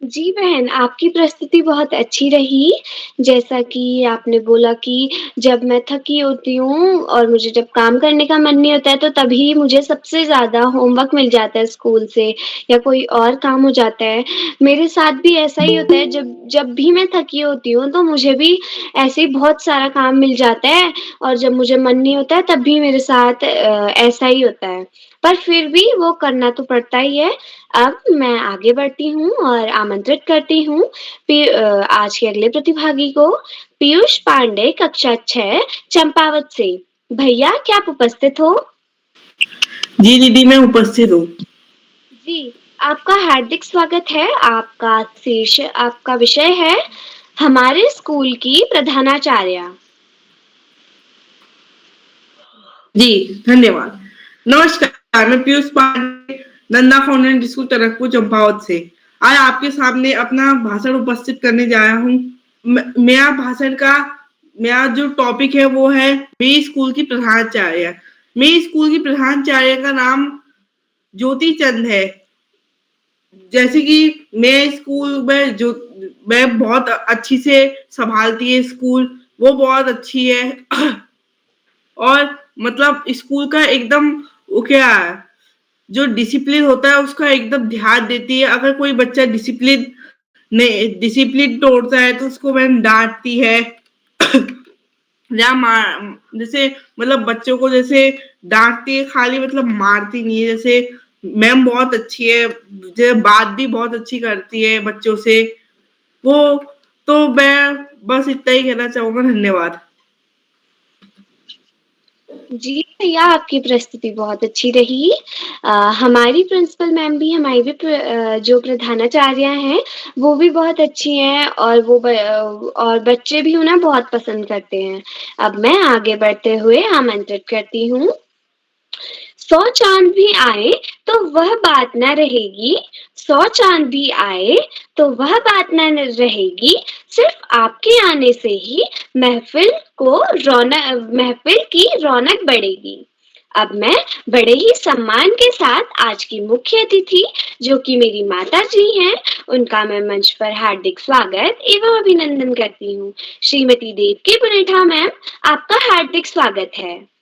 जी बहन, आपकी प्रस्तुति बहुत अच्छी रही। जैसा कि आपने बोला कि जब मैं थकी होती हूँ और मुझे जब काम करने का मन नहीं होता है, तो तभी मुझे सबसे ज़्यादा होमवर्क मिल जाता है स्कूल से या कोई और काम हो जाता है। मेरे साथ भी ऐसा ही होता है, जब जब भी मैं थकी होती हूँ, तो मुझे भी ऐसे ही बहुत सारा काम मिल जाता है और जब मुझे मन नहीं होता है, तब भी मेरे साथ ऐसा ही होता है। पर फिर भी वो करना तो पड़ता ही है। अब मैं आगे बढ़ती हूँ और आमंत्रित करती हूँ आज के अगले प्रतिभागी को, पीयूष पांडे, कक्षा 6, चंपावत से। भैया, क्या आप उपस्थित हो? जी दीदी, मैं उपस्थित हूँ। जी, आपका हार्दिक स्वागत है। आपका विषय है हमारे स्कूल की प्रधानाचार्य। जी, धन्यवाद। नमस्कार, मैं पीयूष पांडे, नंदा कॉन्वेंट स्कूल टरकपुर चंपावत से आज आपके सामने अपना भाषण उपस्थित करने जा रहा हूँ। मेरा जो टॉपिक है वो है मेरी स्कूल की प्रधानाचार्य। मेरी स्कूल की प्रधानाचार्य का नाम ज्योति चंद है। जैसे कि मैं स्कूल में जो मैं बहुत अच्छी से संभालती है स्कूल, वो बहुत अच्छी है। और मतलब स्कूल का एकदम वो क्या है, जो डिसिप्लिन होता है उसका एकदम ध्यान देती है। अगर कोई बच्चा डिसिप्लिन तोड़ता है तो उसको मैम डांटती है। जैसे मतलब बच्चों को जैसे डांटती है, खाली मतलब मारती नहीं है। जैसे मैम बहुत अच्छी है, जैसे बात भी बहुत अच्छी करती है बच्चों से। वो तो मैं बस इतना ही कहना चाहूंगा। धन्यवाद। जी भैया, आपकी प्रस्तुति बहुत अच्छी रही। हमारी प्रिंसिपल मैम भी, हमारी भी जो प्रधानाचार्य हैं, वो भी बहुत अच्छी हैं और और बच्चे भी उन्हें बहुत पसंद करते हैं। अब मैं आगे बढ़ते हुए आमंत्रित करती हूँ, 100 चांद भी आए तो वह बात न रहेगी, 100 चांद भी आए तो वह बात न रहेगी, सिर्फ आपके आने से ही महफिल की रौनक बढ़ेगी। अब मैं बड़े ही सम्मान के साथ आज की मुख्य अतिथि, जो कि मेरी माता जी हैं, उनका मैं मंच पर हार्दिक स्वागत एवं अभिनंदन करती हूँ। श्रीमती देवकी पुनेठा मैम, आपका हार्दिक स्वागत है।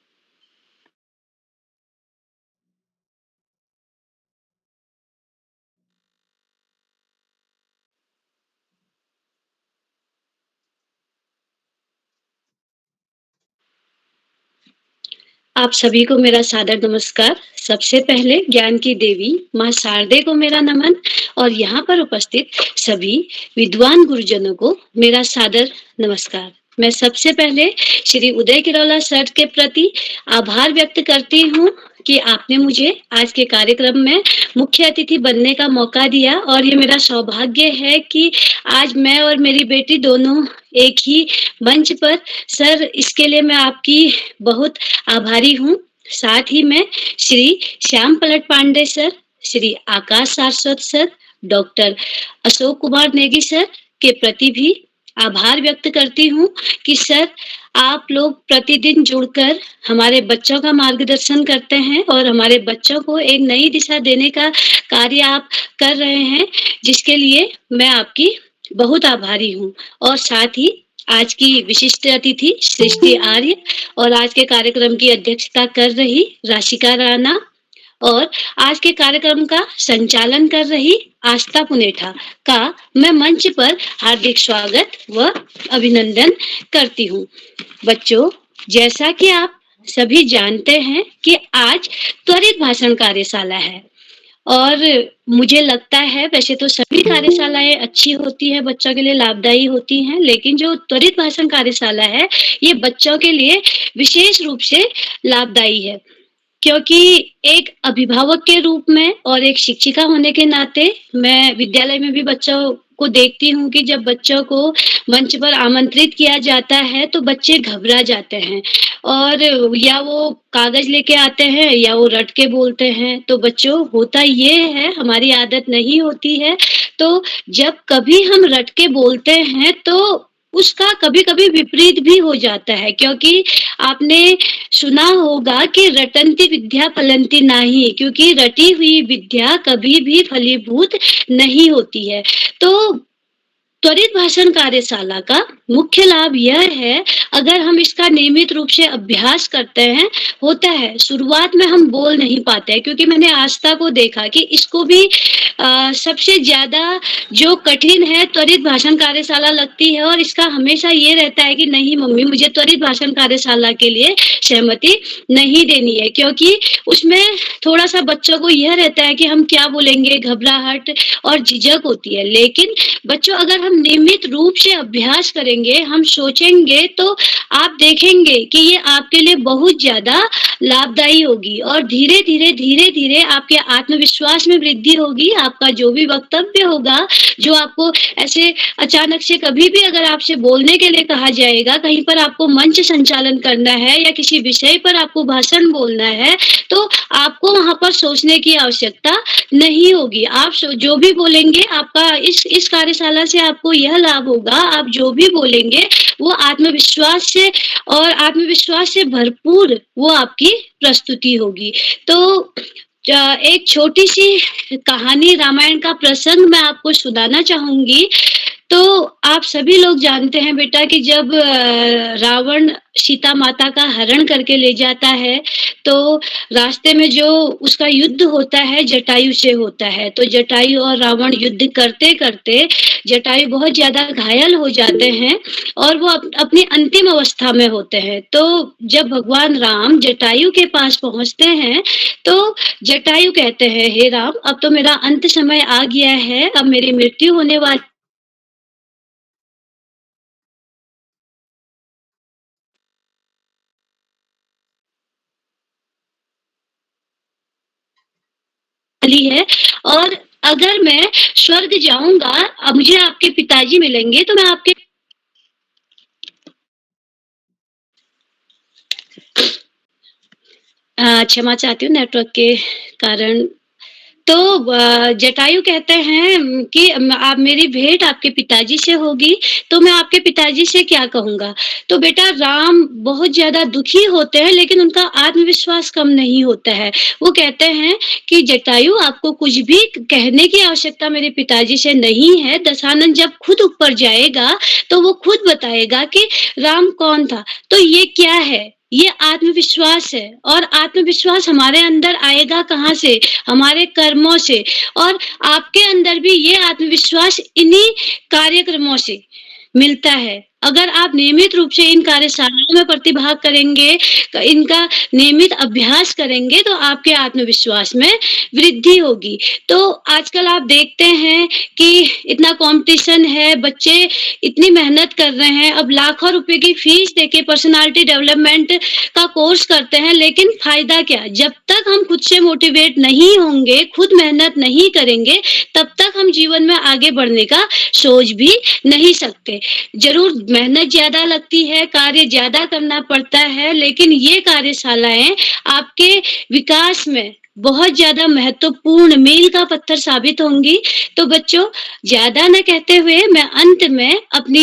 आप सभी को मेरा सादर नमस्कार। सबसे पहले ज्ञान की देवी माँ शारदे को मेरा नमन और यहाँ पर उपस्थित सभी विद्वान गुरुजनों को मेरा सादर नमस्कार। मैं सबसे पहले श्री उदय किरौला सर के प्रति आभार व्यक्त करती हूँ कि आपने मुझे आज के कार्यक्रम में मुख्य अतिथि बनने का मौका दिया और ये मेरा सौभाग्य है कि आज मैं और मेरी बेटी दोनों एक ही मंच पर। सर, इसके लिए मैं आपकी बहुत आभारी हूँ। साथ ही मैं Shri Shyam Palat Pandey sir, Shri Akash Saraswat sir, doctor Ashok Kumar Negi sir के प्रति भी आभार व्यक्त करती हूँ कि सर, आप लोग प्रतिदिन जुड़कर हमारे बच्चों का मार्गदर्शन करते हैं और हमारे बच्चों को एक नई दिशा देने का कार्य आप कर रहे हैं, जिसके लिए मैं आपकी बहुत आभारी हूँ। और साथ ही आज की विशिष्ट अतिथि सृष्टि आर्य और आज के कार्यक्रम की अध्यक्षता कर रही राशिका राणा और आज के कार्यक्रम का संचालन कर रही आस्था पुनेठा का मैं मंच पर हार्दिक स्वागत व अभिनंदन करती हूँ। बच्चों, जैसा कि आप सभी जानते हैं कि आज त्वरित भाषण कार्यशाला है और मुझे लगता है वैसे तो सभी कार्यशालाएं अच्छी होती है, बच्चों के लिए लाभदायी होती हैं, लेकिन जो त्वरित भाषण कार्यशाला है ये बच्चों के लिए विशेष रूप से लाभदायी है, क्योंकि एक अभिभावक के रूप में और एक शिक्षिका होने के नाते मैं विद्यालय में भी बच्चों को देखती हूँ कि जब बच्चों को मंच पर आमंत्रित किया जाता है तो बच्चे घबरा जाते हैं और या वो कागज लेके आते हैं या वो रट के बोलते हैं। तो बच्चों, होता ये है, हमारी आदत नहीं होती है, तो जब कभी हम रट के बोलते हैं तो उसका कभी-कभी विपरीत भी हो जाता है, क्योंकि आपने सुना होगा कि रटन्ति विद्या फलन्ति नाही, क्योंकि रटी हुई विद्या कभी भी फलीभूत नहीं होती है। तो त्वरित भाषण कार्यशाला का मुख्य लाभ यह है, अगर हम इसका नियमित रूप से अभ्यास करते हैं, होता है शुरुआत में हम बोल नहीं पाते हैं, क्योंकि मैंने आस्था को देखा कि इसको भी सबसे ज्यादा जो कठिन है त्वरित भाषण कार्यशाला लगती है, और इसका हमेशा ये रहता है कि नहीं मम्मी, मुझे त्वरित भाषण कार्यशाला के लिए सहमति नहीं देनी है, क्योंकि उसमें थोड़ा सा बच्चों को यह रहता है कि हम क्या बोलेंगे, घबराहट और झिझक होती है। लेकिन बच्चों, अगर हम नियमित रूप से अभ्यास करेंगे, हम सोचेंगे, तो आप देखेंगे कि ये आपके लिए बहुत ज्यादा लाभदायी होगी, और धीरे-धीरे आपके आत्मविश्वास में वृद्धि होगी। आपका जो भी वक्तव्य होगा, जो आपको ऐसे अचानक से कभी भी अगर आपसे बोलने के लिए कहा जाएगा, कहीं पर आपको मंच संचालन करना है या किसी विषय पर आपको भाषण बोलना है, तो आपको वहाँ पर सोचने की आवश्यकता नहीं होगी। आप जो भी बोलेंगे, आपका इस कार्यशाला से आपको यह लाभ होगा, आप जो भी बोलेंगे वो आत्मविश्वास से भरपूर वो आपकी प्रस्तुति होगी। तो एक छोटी सी कहानी, रामायण का प्रसंग मैं आपको सुनाना चाहूंगी। तो आप सभी लोग जानते हैं बेटा कि जब रावण सीता माता का हरण करके ले जाता है, तो रास्ते में जो उसका युद्ध होता है जटायु से होता है। तो जटायु और रावण युद्ध करते करते जटायु बहुत ज्यादा घायल हो जाते हैं, और वो अपनी अंतिम अवस्था में होते हैं। तो जब भगवान राम जटायु के पास पहुंचते हैं, तो जटायु कहते हैं, हे राम, अब तो मेरा अंत समय आ गया है, अब मेरी मृत्यु होने वाली है, और अगर मैं स्वर्ग जाऊंगा, अब मुझे आपके पिताजी मिलेंगे, तो मैं आपके क्षमा चाहती हूँ नेटवर्क के कारण। तो जटायु कहते हैं कि आप मेरी भेंट आपके पिताजी से होगी, तो मैं आपके पिताजी से क्या कहूंगा। तो बेटा, राम बहुत ज्यादा दुखी होते हैं, लेकिन उनका आत्मविश्वास कम नहीं होता है। वो कहते हैं कि जटायु, आपको कुछ भी कहने की आवश्यकता मेरे पिताजी से नहीं है। दशानन जब खुद ऊपर जाएगा, तो वो खुद बताएगा कि राम कौन था। तो ये क्या है, ये आत्मविश्वास है, और आत्मविश्वास हमारे अंदर आएगा कहाँ से, हमारे कर्मों से। और आपके अंदर भी ये आत्मविश्वास इन्हीं कार्यक्रमों से मिलता है। अगर आप नियमित रूप से इन कार्यशालाओं में प्रतिभाग करेंगे, इनका नियमित अभ्यास करेंगे, तो आपके आत्मविश्वास में वृद्धि होगी। तो आजकल आप देखते हैं कि इतना कंपटीशन है, बच्चे इतनी मेहनत कर रहे हैं, अब लाखों रुपए की फीस देके पर्सनालिटी डेवलपमेंट का कोर्स करते हैं, लेकिन फायदा क्या? जब तक हम खुद से मोटिवेट नहीं होंगे, खुद मेहनत नहीं करेंगे, तब तक हम जीवन में आगे बढ़ने का सोच भी नहीं सकते। जरूर मेहनत ज्यादा लगती है, कार्य ज्यादा करना पड़ता है, लेकिन ये कार्यशालाएं आपके विकास में बहुत ज्यादा महत्वपूर्ण मील का पत्थर साबित होंगी। तो बच्चों, ज्यादा न कहते हुए मैं अंत में अपनी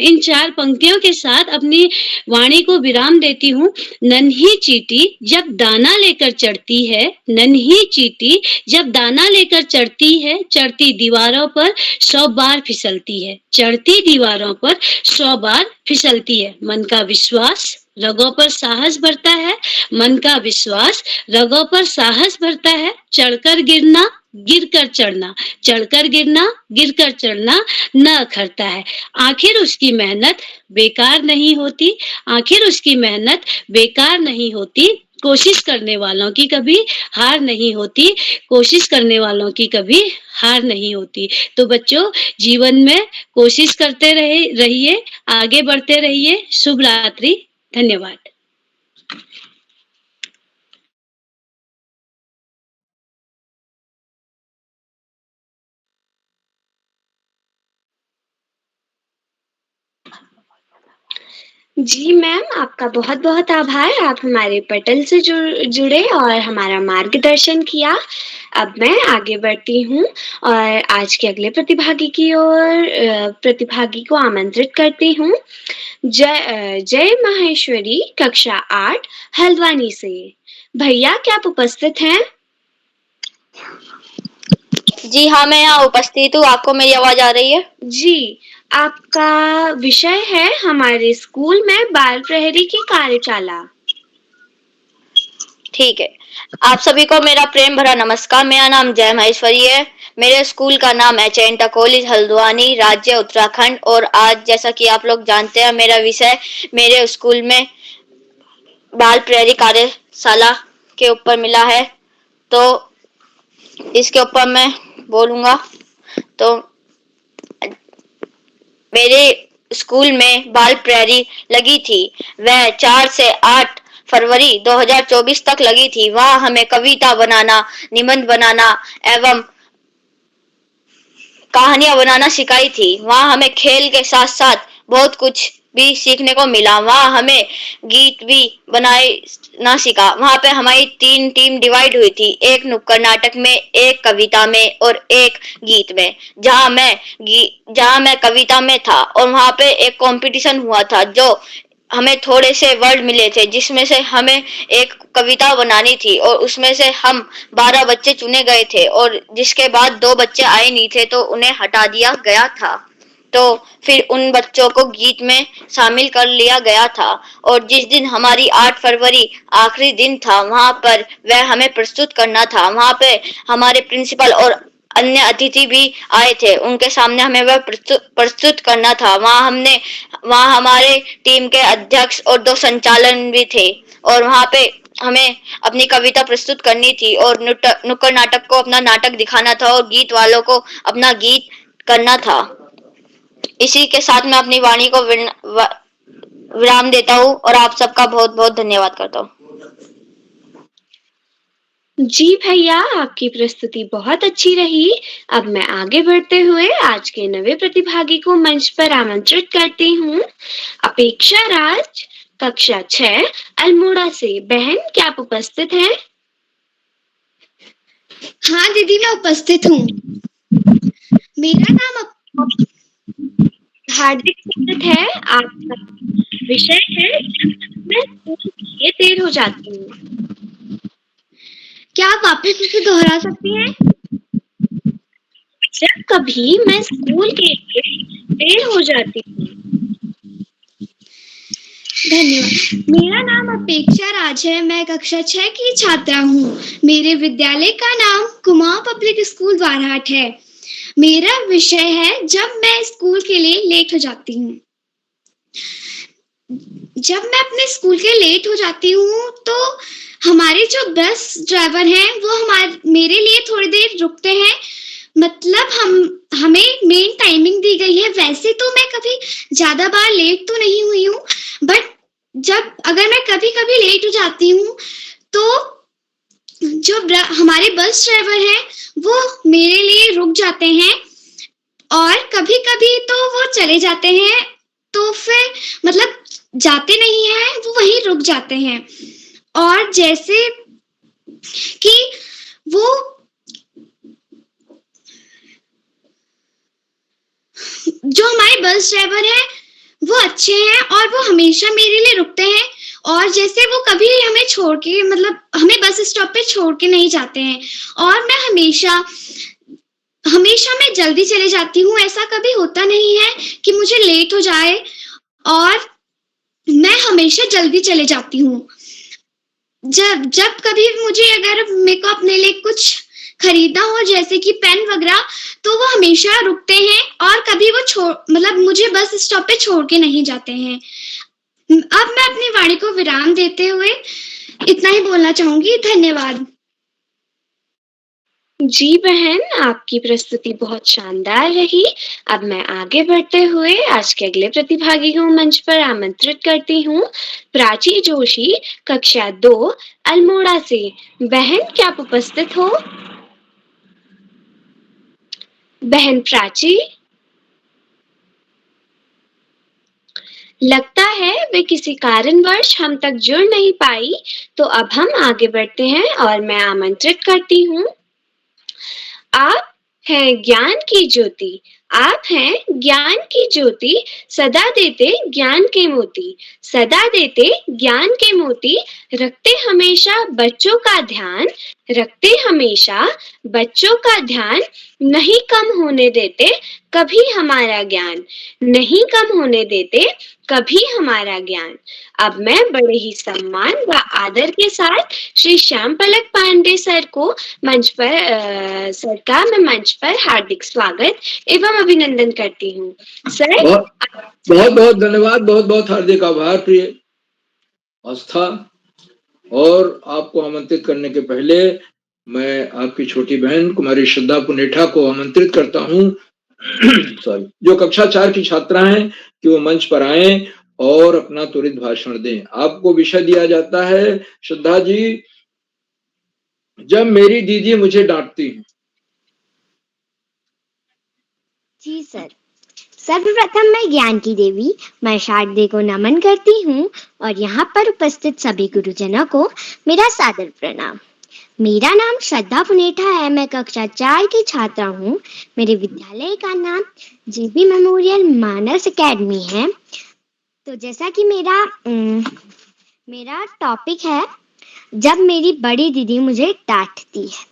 इन 4 पंक्तियों के साथ अपनी वाणी को विराम देती हूँ। नन्ही चींटी जब दाना लेकर चढ़ती है, नन्ही चींटी जब दाना लेकर चढ़ती है, चढ़ती दीवारों पर 100 बार फिसलती है, चढ़ती दीवारों पर 100 बार फिसलती है। मन का विश्वास रगों पर साहस भरता है, मन का विश्वास रगों पर साहस भरता है। चढ़कर गिरना, गिरकर चढ़ना, चढ़कर गिरना, गिरकर चढ़ना न अखरता है। आखिर उसकी मेहनत बेकार नहीं होती, आखिर उसकी मेहनत बेकार नहीं होती। कोशिश करने वालों की कभी हार नहीं होती, कोशिश करने वालों की कभी हार नहीं होती। तो बच्चों, जीवन में कोशिश करते रहिए, आगे बढ़ते रहिए। शुभ रात्रि, धन्यवाद। जी मैम, आपका बहुत-बहुत आभार। आप हमारे पटल से जुड़े और हमारा मार्गदर्शन किया। अब मैं आगे बढ़ती हूँ और आज के अगले प्रतिभागी को आमंत्रित करती हूँ। जय माहेश्वरी, कक्षा 8 हल्द्वानी से। भैया, क्या आप उपस्थित हैं? जी हाँ, मैं यहाँ उपस्थित हूँ। आपको मेरी आवाज आ रही है? जी, आपका विषय है हमारे स्कूल में बाल प्रहरी की कार्यशाला। ठीक है। आप सभी को मेरा प्रेम भरा नमस्कार। मेरा नाम जय माहेश्वरी है। मेरे स्कूल का नाम एच.एन. कॉलेज हल्द्वानी, राज्य उत्तराखंड। और आज जैसा कि आप लोग जानते हैं, मेरा विषय मेरे स्कूल में बाल प्रहरी कार्यशाला के ऊपर मिला है, तो इसके ऊपर मैं बोलूंगा। तो मेरे स्कूल में बाल प्रहरी लगी थी। वह 4 से 8 फरवरी 2024 तक लगी थी। वहां हमें कविता बनाना, निबंध बनाना एवं कहानियां बनाना सिखाई थी। वहां हमें खेल के साथ साथ बहुत कुछ भी सीखने को मिला। वहां हमें गीत भी बनाना सीखा। वहां पे हमारी 3 टीम डिवाइड हुई थी, एक नुक्कड़ नाटक में, एक कविता में और एक गीत में। जहां मैं कविता में था और वहां पे एक कंपटीशन हुआ था, जो हमें थोड़े से वर्ड मिले थे, जिसमें से हमें एक कविता बनानी थी और उसमें से हम 12 बच्चे चुने गए थे और जिसके बाद 2 बच्चे आए नहीं थे तो उन्हें हटा दिया गया था। तो फिर उन बच्चों को गीत में शामिल कर लिया गया था। और जिस दिन हमारी 8 फरवरी आखिरी दिन था, वहां पर वह हमें प्रस्तुत करना था। वहां पे हमारे प्रिंसिपल और अन्य अतिथि भी आए थे, उनके सामने हमें वह प्रस्तुत करना था। वहां हमारे टीम के अध्यक्ष और 2 संचालन भी थे और वहां पे हमें अपनी कविता प्रस्तुत करनी थी और नुक्कड़ नाटक को अपना नाटक दिखाना था और गीत वालों को अपना गीत करना था। इसी के साथ मैं अपनी वाणी को विराम देता हूँ और आप सबका बहुत बहुत धन्यवाद करता हूँ। जी भैया, आपकी प्रस्तुति बहुत अच्छी रही। अब मैं आगे बढ़ते हुए आज के नवे प्रतिभागी को मंच पर आमंत्रित करती हूँ। अपेक्षा राज, कक्षा 6 अल्मोड़ा से। बहन, क्या आप उपस्थित हैं? हाँ दीदी, मैं उपस्थित हूँ। मेरा नाम हार्दिक स्वागत है। आपका विषय है मैं स्कूल के लिए देर हो जाती हूँ। क्या आप वापस इसे दोहरा सकती हैं? जब कभी मैं स्कूल के लिए देर हो जाती हूँ। धन्यवाद। मेरा नाम अपेक्षा राज है। मैं कक्षा 6 की छात्रा हूँ। मेरे विद्यालय का नाम कुमाऊं पब्लिक स्कूल बारहाट है। मेरा विषय है जब मैं स्कूल के लिए लेट हो जाती हूँ। जब मैं अपने स्कूल के लेट हो जाती हूँ तो हमारे जो बस ड्राइवर हैं वो मेरे लिए थोड़ी देर रुकते हैं। मतलब हमें मेन टाइमिंग दी गई है। वैसे तो मैं कभी ज्यादा बार लेट तो नहीं हुई हूँ, बट अगर मैं कभी कभी लेट हो जाती हूँ तो जो हमारे बस ड्राइवर हैं वो मेरे लिए रुक जाते हैं और कभी कभी तो वो चले जाते हैं, तो फिर मतलब जाते नहीं हैं, वो वहीं रुक जाते हैं। और जैसे कि वो जो हमारे बस ड्राइवर हैं वो अच्छे हैं और वो हमेशा मेरे लिए रुकते हैं। और जैसे वो कभी हमें छोड़ के मतलब हमें बस स्टॉप पे छोड़ के नहीं जाते हैं। और मैं हमेशा मैं जल्दी चले जाती हूँ। ऐसा कभी होता नहीं है कि मुझे लेट हो जाए, और मैं हमेशा जल्दी चले जाती हूँ। जब कभी मुझे अगर मेरे को अपने लिए कुछ खरीदना हो, जैसे कि पेन वगैरह, तो वो हमेशा रुकते हैं और कभी वो मतलब मुझे बस स्टॉप पे छोड़ के नहीं जाते हैं। अब मैं अपनी वाणी को विराम देते हुए इतना ही बोलना चाहूंगी। धन्यवाद। जी बहन, आपकी प्रस्तुति बहुत शानदार रही। अब मैं आगे बढ़ते हुए आज के अगले प्रतिभागी को मंच पर आमंत्रित करती हूँ। प्राची जोशी, कक्षा 2 अल्मोड़ा से। बहन, क्या आप उपस्थित हो? बहन प्राची? लगता है वे किसी कारणवश हम तक जुड़ नहीं पाई, तो अब हम आगे बढ़ते हैं और मैं आमंत्रित करती हूँ। आप हैं ज्ञान की ज्योति, आप हैं ज्ञान की ज्योति, सदा देते ज्ञान के मोती, सदा देते ज्ञान के मोती, रखते हमेशा बच्चों का ध्यान, रखते हमेशा बच्चों का ध्यान, नहीं कम होने देते कभी हमारा ज्ञान, नहीं कम होने देते कभी हमारा ज्ञान। अब मैं बड़े ही सम्मान व आदर के साथ श्री श्याम पलक पांडे सर को मंच पर सर का मैं मंच पर हार्दिक स्वागत एवं अभिनंदन करती हूँ। सर बहुत बहुत धन्यवाद, बहुत बहुत हार्दिक आभार प्रिय आस्था। और आपको आमंत्रित करने के पहले मैं आपकी छोटी बहन कुमारी श्रद्धा पुनेठा को आमंत्रित करता हूँ सॉरी, जो कक्षा 4 की छात्रा हैं कि वो मंच पर आए और अपना त्वरित भाषण दें। आपको विषय दिया जाता है, श्रद्धा जी, जब मेरी दीदी मुझे डांटती है। जी सर। सर्वप्रथम मैं ज्ञान की देवी मां शारदे को नमन करती हूँ और यहाँ पर उपस्थित सभी गुरुजनों को मेरा सादर प्रणाम। मेरा नाम श्रद्धा पुनेठा है, मैं कक्षा 4 की छात्रा हूँ। मेरे विद्यालय का नाम जेबी मेमोरियल मानस एकेडमी है। तो जैसा कि मेरा टॉपिक है, जब मेरी बड़ी दीदी मुझे डांटती है।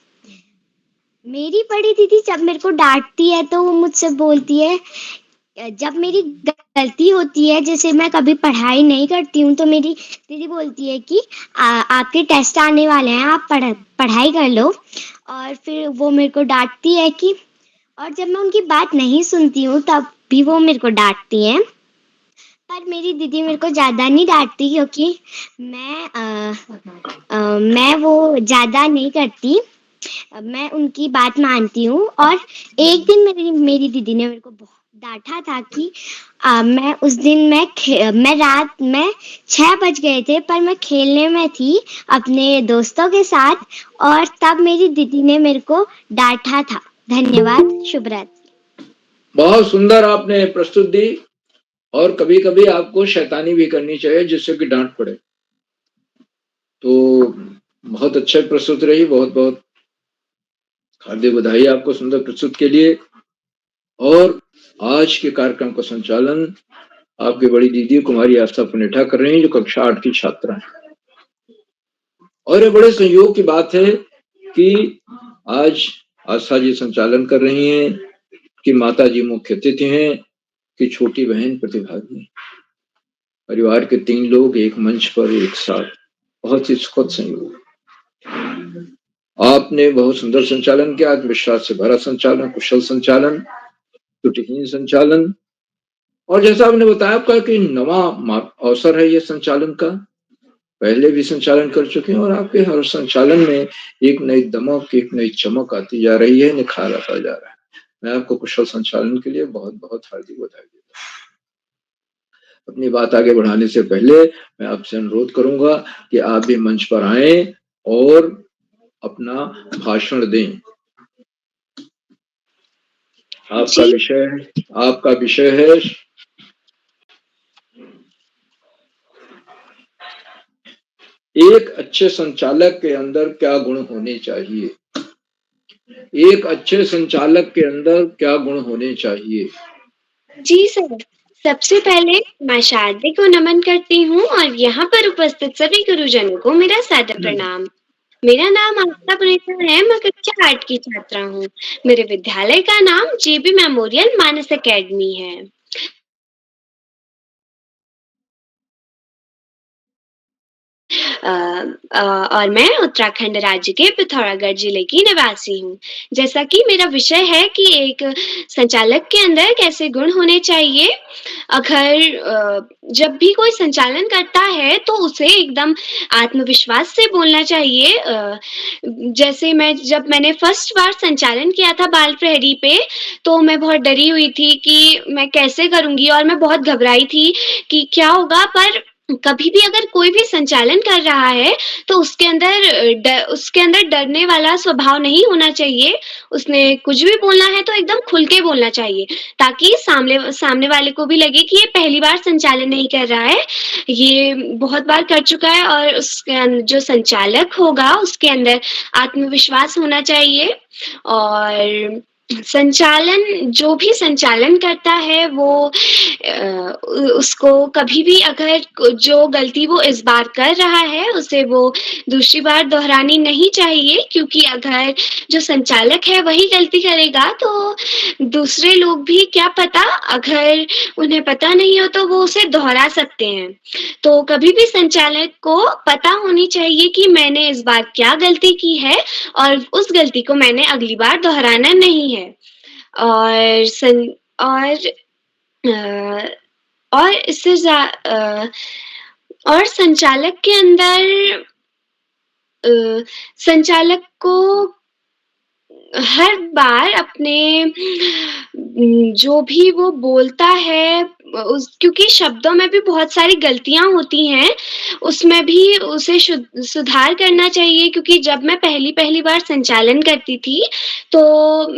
मेरी बड़ी दीदी जब मेरे को डांटती है तो वो मुझसे बोलती है, जब मेरी गलती होती है, जैसे मैं कभी पढ़ाई नहीं करती हूँ, तो मेरी दीदी बोलती है कि आपके टेस्ट आने वाले हैं, आप पढ़ाई कर लो। और फिर वो मेरे को डांटती है कि, और जब मैं उनकी बात नहीं सुनती हूँ तब भी वो मेरे को डांटती हैं। पर मेरी दीदी मेरे को ज़्यादा नहीं डांटती, क्योंकि मैं वो ज़्यादा नहीं करती, मैं उनकी बात मानती हूँ। और एक दिन मेरी दीदी ने मेरे को डांटा था कि मैं उस दिन मैं रात में 6 बज गए थे, पर मैं खेलने में थी अपने दोस्तों के साथ, और तब मेरी दीदी ने मेरे को डांटा था। धन्यवाद, शुभ रात्रि। बहुत सुंदर आपने प्रस्तुत दी। और कभी कभी आपको शैतानी भी करनी चाहिए जिससे कि डांट पड़े। तो बहुत अच्छा प्रस्तुत रही, बहुत बहुत हार्दिक बधाई आपको सुंदर प्रस्तुत के लिए। और आज के कार्यक्रम का संचालन आपकी बड़ी दीदी कुमारी आस्था पुनेठा कर रही हैं, जो कक्षा 8 की छात्रा है। और ये बड़े संयोग की बात है कि आज आस्था जी संचालन कर रही हैं, कि माता जी मुख्य अतिथि हैं, कि छोटी बहन प्रतिभागी। परिवार के 3 लोग एक मंच पर एक साथ, बहुत ही सुखद संयोग। आपने बहुत सुंदर संचालन किया, आत्मविश्वास से भरा संचालन, कुशल संचालन, त्रुटिहीन संचालन। और जैसा आपने बताया आपका कि नवा अवसर है ये संचालन का, पहले भी संचालन कर चुके हैं और आपके हर संचालन में एक नई दमक, एक नई चमक आती जा रही है, निखार आता जा रहा है। मैं आपको कुशल संचालन के लिए बहुत बहुत हार्दिक बधाई देता हूँ। अपनी बात आगे बढ़ाने से पहले मैं आपसे अनुरोध करूंगा कि आप भी मंच पर आए और अपना भाषण दें। आपका विषय है एक अच्छे संचालक के अंदर क्या गुण होने चाहिए। एक अच्छे संचालक के अंदर क्या गुण होने चाहिए। जी सर, सबसे पहले मां शारदे को नमन करती हूँ और यहाँ पर उपस्थित सभी गुरुजनों को मेरा सादर प्रणाम। मेरा नाम आस्था पुनेठा है, मैं कक्षा 8 की छात्रा हूँ। मेरे विद्यालय का नाम जेबी मेमोरियल मानस एकेडमी है। और मैं उत्तराखंड राज्य के पिथौरागढ़ जिले की निवासी हूँ। जैसा कि मेरा विषय है कि एक संचालक के अंदर कैसे गुण होने चाहिए। अगर जब भी कोई संचालन करता है तो उसे एकदम आत्मविश्वास से बोलना चाहिए। जैसे जब मैंने फर्स्ट बार संचालन किया था बाल प्रहरी पे, तो मैं बहुत डरी हुई थी कि मैं कैसे करूँगी और मैं बहुत घबराई थी कि क्या होगा। पर कभी भी अगर कोई भी संचालन कर रहा है तो उसके अंदर डरने वाला स्वभाव नहीं होना चाहिए। उसने कुछ भी बोलना है तो एकदम खुल के बोलना चाहिए, ताकि सामने वाले को भी लगे कि ये पहली बार संचालन नहीं कर रहा है, ये बहुत बार कर चुका है। और जो संचालक होगा उसके अंदर आत्मविश्वास होना चाहिए। और जो भी संचालन करता है वो उसको कभी भी अगर जो गलती वो इस बार कर रहा है उसे वो दूसरी बार दोहरानी नहीं चाहिए, क्योंकि अगर जो संचालक है वही गलती करेगा तो दूसरे लोग भी क्या पता, अगर उन्हें पता नहीं हो तो वो उसे दोहरा सकते हैं। तो कभी भी संचालक को पता होनी चाहिए कि मैंने इस बार क्या गलती की है और उस गलती को मैंने अगली बार दोहराना नहीं है। और इससे और संचालक के अंदर संचालक को हर बार अपने जो भी वो बोलता है क्योंकि शब्दों में भी बहुत सारी गलतियां होती हैं, उसमें भी उसे सुधार करना चाहिए। क्योंकि जब मैं पहली बार संचालन करती थी तो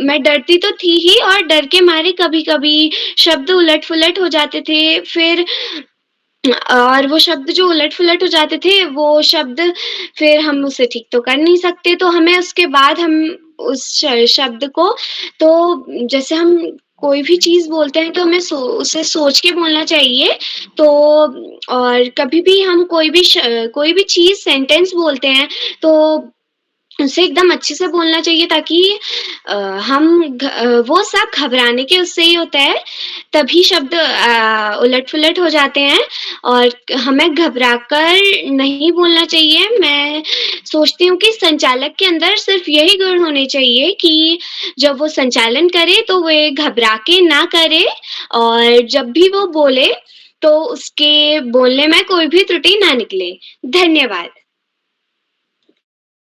मैं डरती तो थी ही, और डर के मारे कभी-कभी शब्द उलट-पुलट हो जाते थे। और वो शब्द जो उलट-पुलट हो जाते थे, वो शब्द फिर हम उसे ठीक तो कर नहीं सकते, तो हमें उसके बाद हम उस शब्द को, तो जैसे हम कोई भी चीज़ बोलते हैं तो हमें उसे सोच के बोलना चाहिए। तो और कभी भी हम कोई भी चीज़ सेंटेंस बोलते हैं तो उसे एकदम अच्छे से बोलना चाहिए, ताकि वो सब घबराने के उससे ही होता है, तभी शब्द उलट-पुलट हो जाते हैं और हमें घबराकर नहीं बोलना चाहिए। मैं सोचती हूँ कि संचालक के अंदर सिर्फ़ यही गुण होने चाहिए कि जब वो संचालन करे तो वे घबरा के ना करे, और जब भी वो बोले तो उसके बोलने में कोई भी त्रुटि ना निकले। धन्यवाद।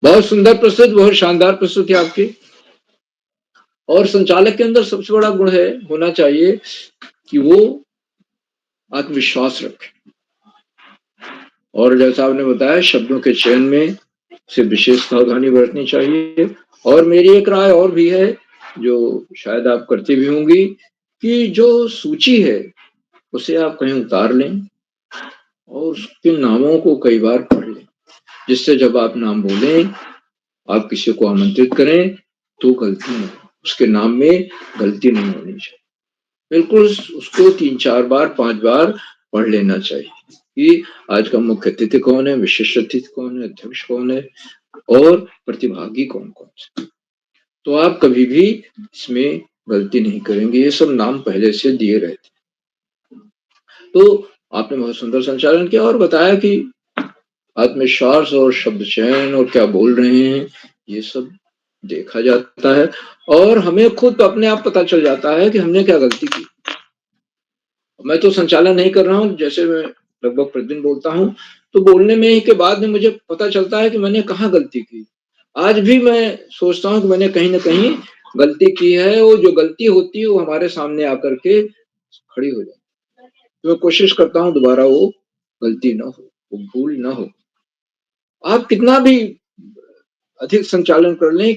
बहुत सुंदर प्रस्तुति, बहुत शानदार प्रस्तुति आपकी। और संचालक के अंदर सबसे बड़ा गुण होना चाहिए कि वो आत्मविश्वास रखे, और जैसा आपने बताया शब्दों के चयन में से विशेष सावधानी बरतनी चाहिए। और मेरी एक राय और भी है जो शायद आप करती भी होंगी, कि जो सूची है उसे आप कहीं उतार लें और उसके नामों को कई बार पढ़ लें, जिससे जब आप नाम बोलें, आप किसी को आमंत्रित करें तो गलती नहीं, उसके नाम में गलती नहीं होनी चाहिए। बिल्कुल उसको 3-4 बार 5 बार पढ़ लेना चाहिए कि आज का मुख्य अतिथि कौन है, विशिष्ट अतिथि कौन है, अध्यक्ष कौन है और प्रतिभागी कौन-कौन से। तो आप कभी भी इसमें गलती नहीं करेंगे, ये सब नाम पहले से दिए रहते। तो आपने बहुत सुंदर संचालन किया और बताया कि आत्मविश्वास और शब्द चयन और क्या बोल रहे हैं ये सब देखा जाता है, और हमें खुद अपने आप पता चल जाता है कि हमने क्या गलती की। मैं तो संचालन नहीं कर रहा हूँ, जैसे मैं लगभग प्रतिदिन बोलता हूँ, तो बोलने में ही के बाद में मुझे पता चलता है कि मैंने कहाँ गलती की। आज भी मैं सोचता हूँ कि मैंने कहीं ना कहीं गलती की है, वो जो गलती होती है वो हमारे सामने आकर के खड़ी हो जाती है। तो मैं कोशिश करता हूँ दोबारा वो गलती ना हो, वो भूल ना हो। आप कितना भी अधिक संचालन कर लें,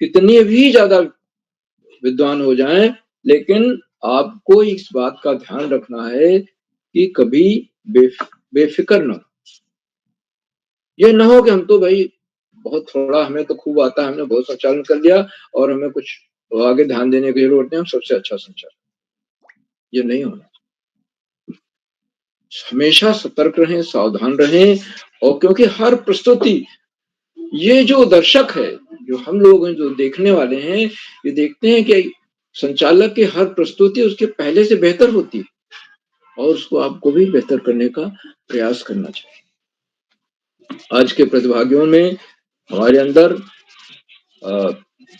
कितनी भी ज्यादा विद्वान हो जाएं, लेकिन आपको इस बात का ध्यान रखना है कि कभी बेफिक्र ना हो। ये ना हो कि हम तो भाई बहुत थोड़ा, हमें तो खूब आता है, हमने बहुत संचालन कर लिया और हमें कुछ आगे ध्यान देने की जरूरत नहीं, हम सबसे अच्छा संचालन। ये नहीं होना। हमेशा सतर्क रहें, सावधान रहें। और क्योंकि हर प्रस्तुति, ये जो दर्शक है, जो हम लोग हैं, जो देखने वाले हैं, ये देखते हैं कि संचालक की हर प्रस्तुति उसके पहले से बेहतर होती है, और उसको आपको भी बेहतर करने का प्रयास करना चाहिए। आज के प्रतिभागियों में हमारे अंदर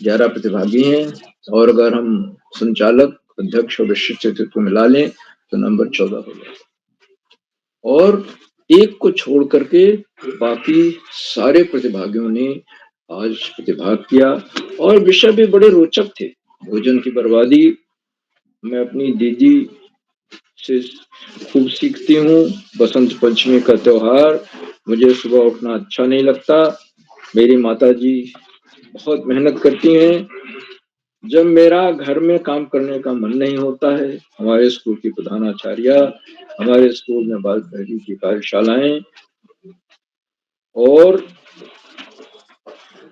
11 प्रतिभागी हैं, और अगर हम संचालक, अध्यक्ष और विशिष्ट अतिथि को मिला लें तो नंबर 14 हो जाएगा। और एक को छोड़ करके बाकी सारे प्रतिभागियों ने आज प्रतिभाग किया, और विषय भी बड़े रोचक थे। भोजन की बर्बादी। मैं अपनी दीदी से खूब सीखती हूँ। बसंत पंचमी का त्योहार, मुझे सुबह उठना अच्छा नहीं लगता। मेरी माताजी बहुत मेहनत करती हैं। जब मेरा घर में काम करने का मन नहीं होता है, हमारे स्कूल की प्रधानाचार्य, हमारे स्कूल में बाल पहरी की कार्यशालाएं, और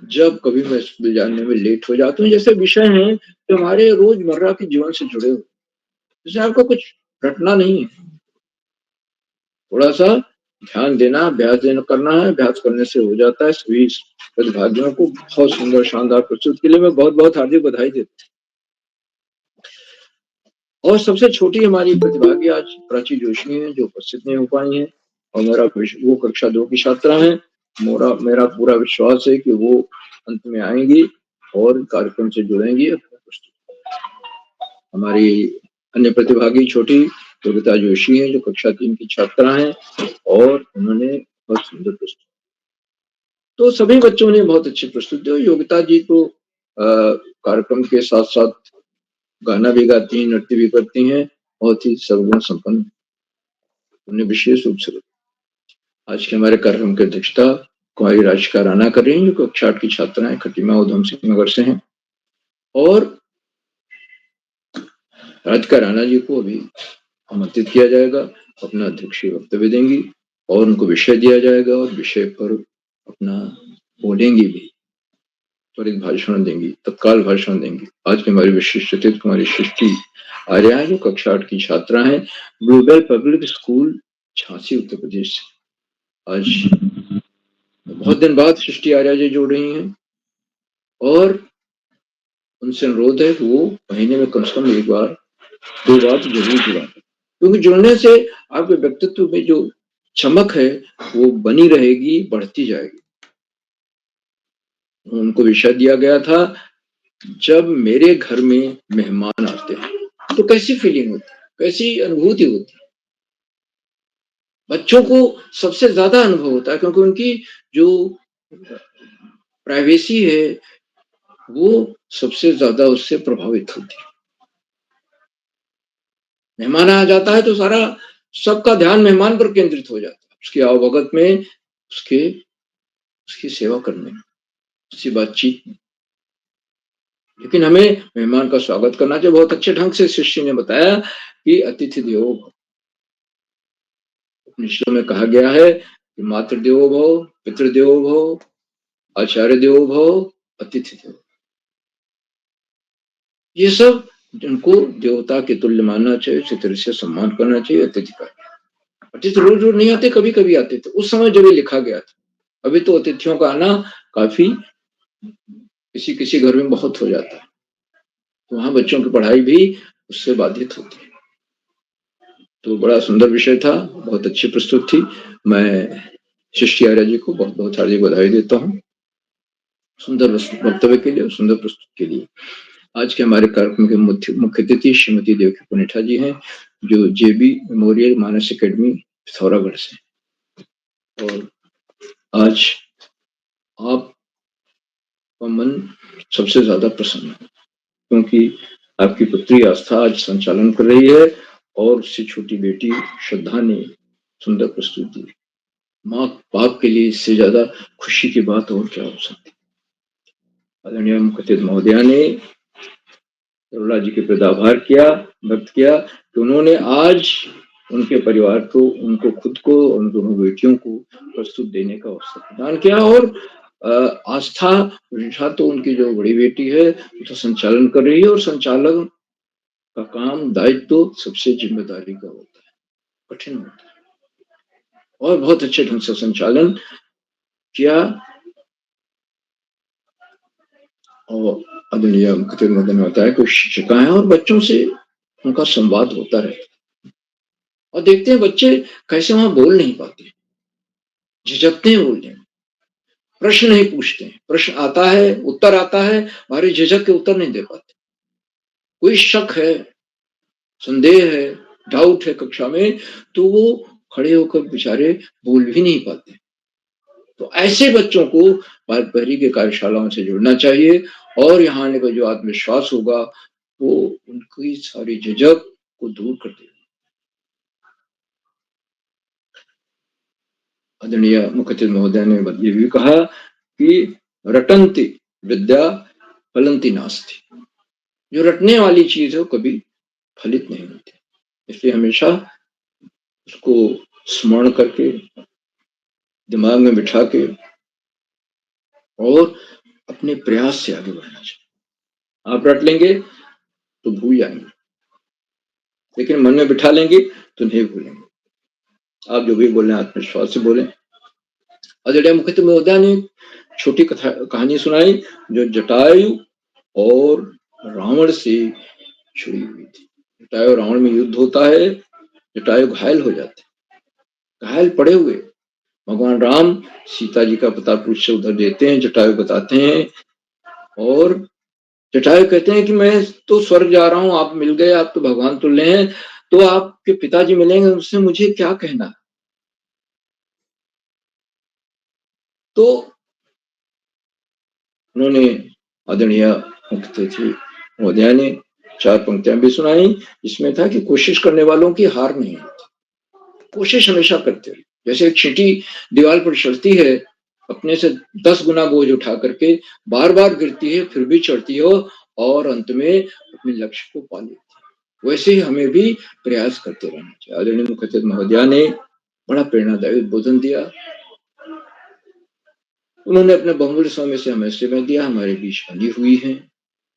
जब कभी मैं स्कूल जाने में लेट हो जाता हूँ, जैसे विषय हैं जो हमारे रोजमर्रा के जीवन से जुड़े हुए, जैसे आपको कुछ रटना नहीं है, थोड़ा सा ध्यान देना, अभ्यास करना है। अभ्यास करने से हो जाता है। सभी प्रतिभागियों को बहुत सुंदर शानदार प्रस्तुति के लिए मैं बहुत बहुत हार्दिक बधाई देता हूँ। और सबसे छोटी हमारी प्रतिभागी आज प्राची जोशी हैं, जो उपस्थित नहीं हो पाई हैं, और वो कक्षा 2 की छात्रा हैं। मेरा पूरा विश्वास है कि वो अंत में आएंगी और कार्यक्रम से जुड़ेंगी। हमारी अन्य प्रतिभागी छोटी योगिता जोशी हैं, जो कक्षा 3 की छात्रा हैं, और उन्होंने बहुत सुंदर प्रस्तुति। तो सभी बच्चों ने बहुत अच्छी प्रस्तुति दी। योगिता जी तो कार्यक्रम के साथ साथ गाना भी गाती हैं, नृत्य भी करती हैं, बहुत ही सर्वगुण संपन्न। उन्हें विशेष रूप से आज के हमारे कार्यक्रम की अध्यक्षता कुमारी राशिका राणा कर रही हैं, जो कक्षा 8 की छात्रा है, खटीमा उधम सिंह नगर से हैं। और राधिका राणा जी को अभी आमंत्रित किया जाएगा, अपना अध्यक्षीय वक्तव्य देंगी और उनको विषय दिया जाएगा और विषय पर अपना बोलेंगी भी, त्वरित भाषण देंगी, तत्काल भाषण देंगी। आज की हमारी विशिष्ट अतिथि कुमारी सृष्टि आर्या, जो कक्षा 8 की छात्रा हैं, global public school Jhansi Uttar Pradesh से। आज बहुत दिन बाद सृष्टि आर्या जी जुड़ रही हैं, और उनसे अनुरोध है कि वो महीने में कम से कम 1 बार 2 बार तो जरूर जुड़ा, क्योंकि जुड़ने से आपके व्यक्तित्व में जो चमक है वो बनी रहेगी, बढ़ती जाएगी। उनको विषय दिया गया था, जब मेरे घर में मेहमान आते हैं तो कैसी फीलिंग होती है, कैसी अनुभूति होती है। बच्चों को सबसे ज्यादा अनुभव होता है, क्योंकि उनकी जो प्राइवेसी है वो सबसे ज्यादा उससे प्रभावित होती है। मेहमान आ जाता है तो सारा सबका ध्यान मेहमान पर केंद्रित हो जाता है, उसकी आवभगत में, उसकी सेवा करने में, उसकी बातचीत में। लेकिन हमें मेहमान का स्वागत करना चाहिए। बहुत अच्छे ढंग से शिष्य ने बताया कि अतिथि देवो भव। उपनिषदों में कहा गया है कि मातृ देवो भव, पितृ देवो भव, आचार्य देवो भव, अतिथि देवो। ये सब उनको देवता के तुल्य मानना चाहिए, इसी तरह से सम्मान करना चाहिए अतिथि का। अतिथि रोज रोज नहीं आते, कभी कभी आते थे उस समय जब ये लिखा गया था। अभी तो अतिथियों का आना काफी किसी किसी घर में बहुत हो जाता है, तो वहां बच्चों की पढ़ाई भी उससे बाधित होती है। तो बड़ा सुंदर विषय था, बहुत अच्छी प्रस्तुत थी। मैं सृष्टि आर्या जी को बहुत बहुत हार्दिक बधाई देता हूँ सुंदर वक्तव्य के लिए और सुंदर प्रस्तुत के लिए। आज के हमारे कार्यक्रम के मुख्य अतिथि श्रीमती देवकी पुनेठा जी हैं, जो जेबी मेमोरियल मानस एकेडमी पिथौरागढ़ से। और आज आपका मन सबसे ज्यादा प्रसन्न है, क्योंकि आपकी पुत्री आस्था आज संचालन कर रही है और उससे छोटी बेटी श्रद्धा ने सुंदर प्रस्तुति दी। माँ बाप के लिए इससे ज्यादा खुशी की बात और क्या हो सकती। आदरणीय मुख्य अतिथि महोदया ने करुणा जी के प्रति आभार व्यक्त किया कि उन्होंने आज उनके परिवार को, उनको खुद को, उन दोनों बेटियों को प्रस्तुत देने का अवसर प्रदान किया। और आस्था तो उनकी जो बड़ी बेटी है तो संचालन कर रही है, और संचालन का काम, दायित्व तो सबसे जिम्मेदारी का होता है, कठिन होता है, और बहुत अच्छे ढंग से संचालन किया। और आदरणीय मुख्य अतिथि ने बताया कि शिक्षिकाएं और बच्चों से उनका संवाद होता रहता है, और देखते हैं बच्चे कैसे वहां बोल नहीं पाते, झिझकते हैं बोलने में, प्रश्न नहीं पूछते हैं, प्रश्न आता है, उत्तर आता है, हमारे झिझक के उत्तर नहीं दे पाते। कोई शक है, संदेह है, डाउट है कक्षा में, तो वो खड़े होकर बेचारे बोल भी नहीं पाते। तो ऐसे बच्चों को बाल पहरी के कार्यशालाओं से जुड़ना चाहिए, और यहाँ आने का जो आत्मविश्वास होगा वो उनकी सारी झिझक को दूर कर देगा। आदरणीय मुख्यातिथि महोदय ने ये भी कहा कि रटन्ति विद्या फलन्ति नास्ति, जो रटने वाली चीज है वो कभी फलित नहीं होती, इसलिए हमेशा उसको स्मरण करके दिमाग में बिठा के और अपने प्रयास से आगे बढ़ना चाहिए। आप रट लेंगे तो भूल जाएंगे, लेकिन मन में बिठा लेंगे तो नहीं भूलेंगे। आप जो भी बोले आत्मविश्वास से बोले। आदरणीय मुख्यतिथि महोदय ने छोटी कहानी सुनाई जो जटायु और रावण से जुड़ी हुई थी। जटायु और रावण में युद्ध होता है, जटायु घायल हो जाते, घायल पड़े हुए भगवान राम सीता जी का पता पूछ उधर देते हैं, जटायु बताते हैं और जटायु कहते हैं कि मैं तो स्वर्ग जा रहा हूं, आप मिल गए, आप तो भगवान तुल्य हैं, तो आपके पिताजी मिलेंगे, उससे मुझे क्या कहना। तो उन्होंने आदरणीय मुख्यतिथि महोदय ने 4 पंक्तियां भी सुनाई, जिसमें था कि कोशिश करने वालों की हार नहीं होती, कोशिश हमेशा करते रहे। जैसे एक चींटी दीवार पर चढ़ती है, अपने से 10 गुना बोझ उठा करके बार बार गिरती है, फिर भी चढ़ती हो और अंत में अपने लक्ष्य को पा लेती है। वैसे ही हमें भी प्रयास करते रहना चाहिए। आदरणीय मुख्यतिथि महोदया ने बड़ा प्रेरणादायी उद्बोधन दिया। उन्होंने अपने बहुमूल्य समय से हमें समय दिया, हमारे बीच बनी हुई है।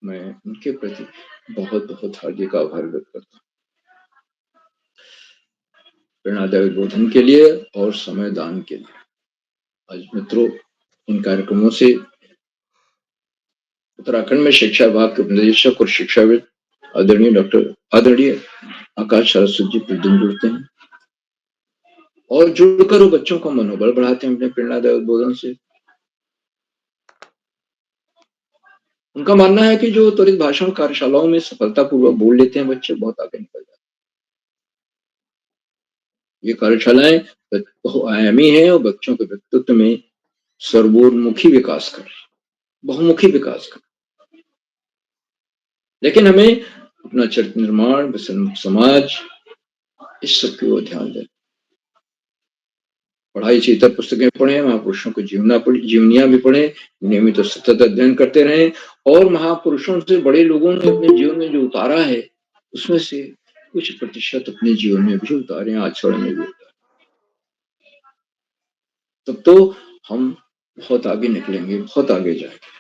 मैं उनके प्रति बहुत बहुत हार्दिक आभार व्यक्त करता हूँ प्रेरणादायी उद्बोधन के लिए और समय दान के लिए। आज मित्रों, इन कार्यक्रमों से उत्तराखंड में शिक्षा विभाग के उपनिदेशक और शिक्षाविद आदरणीय आकाश सरस्वती जी प्रतिदिन जुड़ते हैं और जुड़कर वो बच्चों का मनोबल बढ़ाते हैं अपने प्रेरणादायी उद्बोधन से। उनका मानना है कि जो त्वरित भाषण कार्यशालाओं में सफलतापूर्वक बोल लेते हैं बच्चे, बहुत आगे निकल जाते हैं। ये कार्यशालाएं बहुआयामी है और बच्चों के व्यक्तित्व में सर्वोन्मुखी विकास कर, बहुमुखी विकास कर। लेकिन हमें अपना चरित्र निर्माण, समाज, इस सब की ओर ध्यान दें। पढ़ाई से इतर पुस्तकें पढ़ें, महापुरुषों को जीवनियां भी पढ़ें, नियमित तो सतत अध्ययन करते रहें और महापुरुषों से बड़े लोगों ने अपने जीवन में जो उतारा है उसमें से कुछ प्रतिशत अपने जीवन में भी उतारे, आचरण में भी उतारे, तब तो हम बहुत आगे निकलेंगे, बहुत आगे जाएंगे।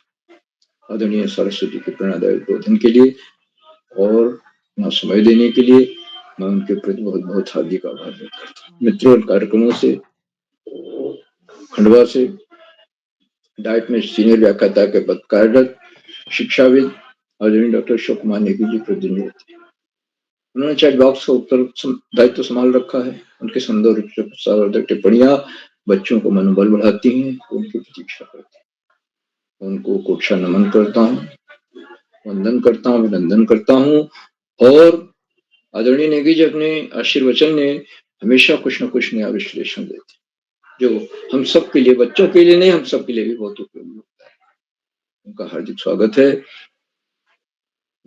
आदरणीय सरस्वती के प्रेरणादायी उद्बोधन के लिए और अपना समय देने के लिए मैं उनके प्रति बहुत बहुत हार्दिक आभार व्यक्त करता हूँ। मित्रों, कार्यक्रमों से खंडवा से डाइट में सीनियर व्याख्याता के पद कार्यरत शिक्षाविद आदरणीय डॉक्टर अशोक कुमार नेगी जी प्रतिनिधि होते हैं। उन्होंने चैट बॉक्स का उत्तर दायित्व संभाल रखा है। उनके सौंदर्य टिप्पणियां बच्चों को मनोबल बढ़ाती हैं, उनकी प्रतीक्षा करती हैं। उनको कोटशा नमन करता हूँ, वंदन करता हूँ, अभिनंदन करता हूँ। और आदरणीय नेगी जी अपने आशीर्वचन ने हमेशा कुछ न कुछ नया विश्लेषण देते, जो हम सब के लिए, बच्चों के लिए नहीं, हम सब के लिए भी बहुत उपयोगी होता है। उनका हार्दिक स्वागत है।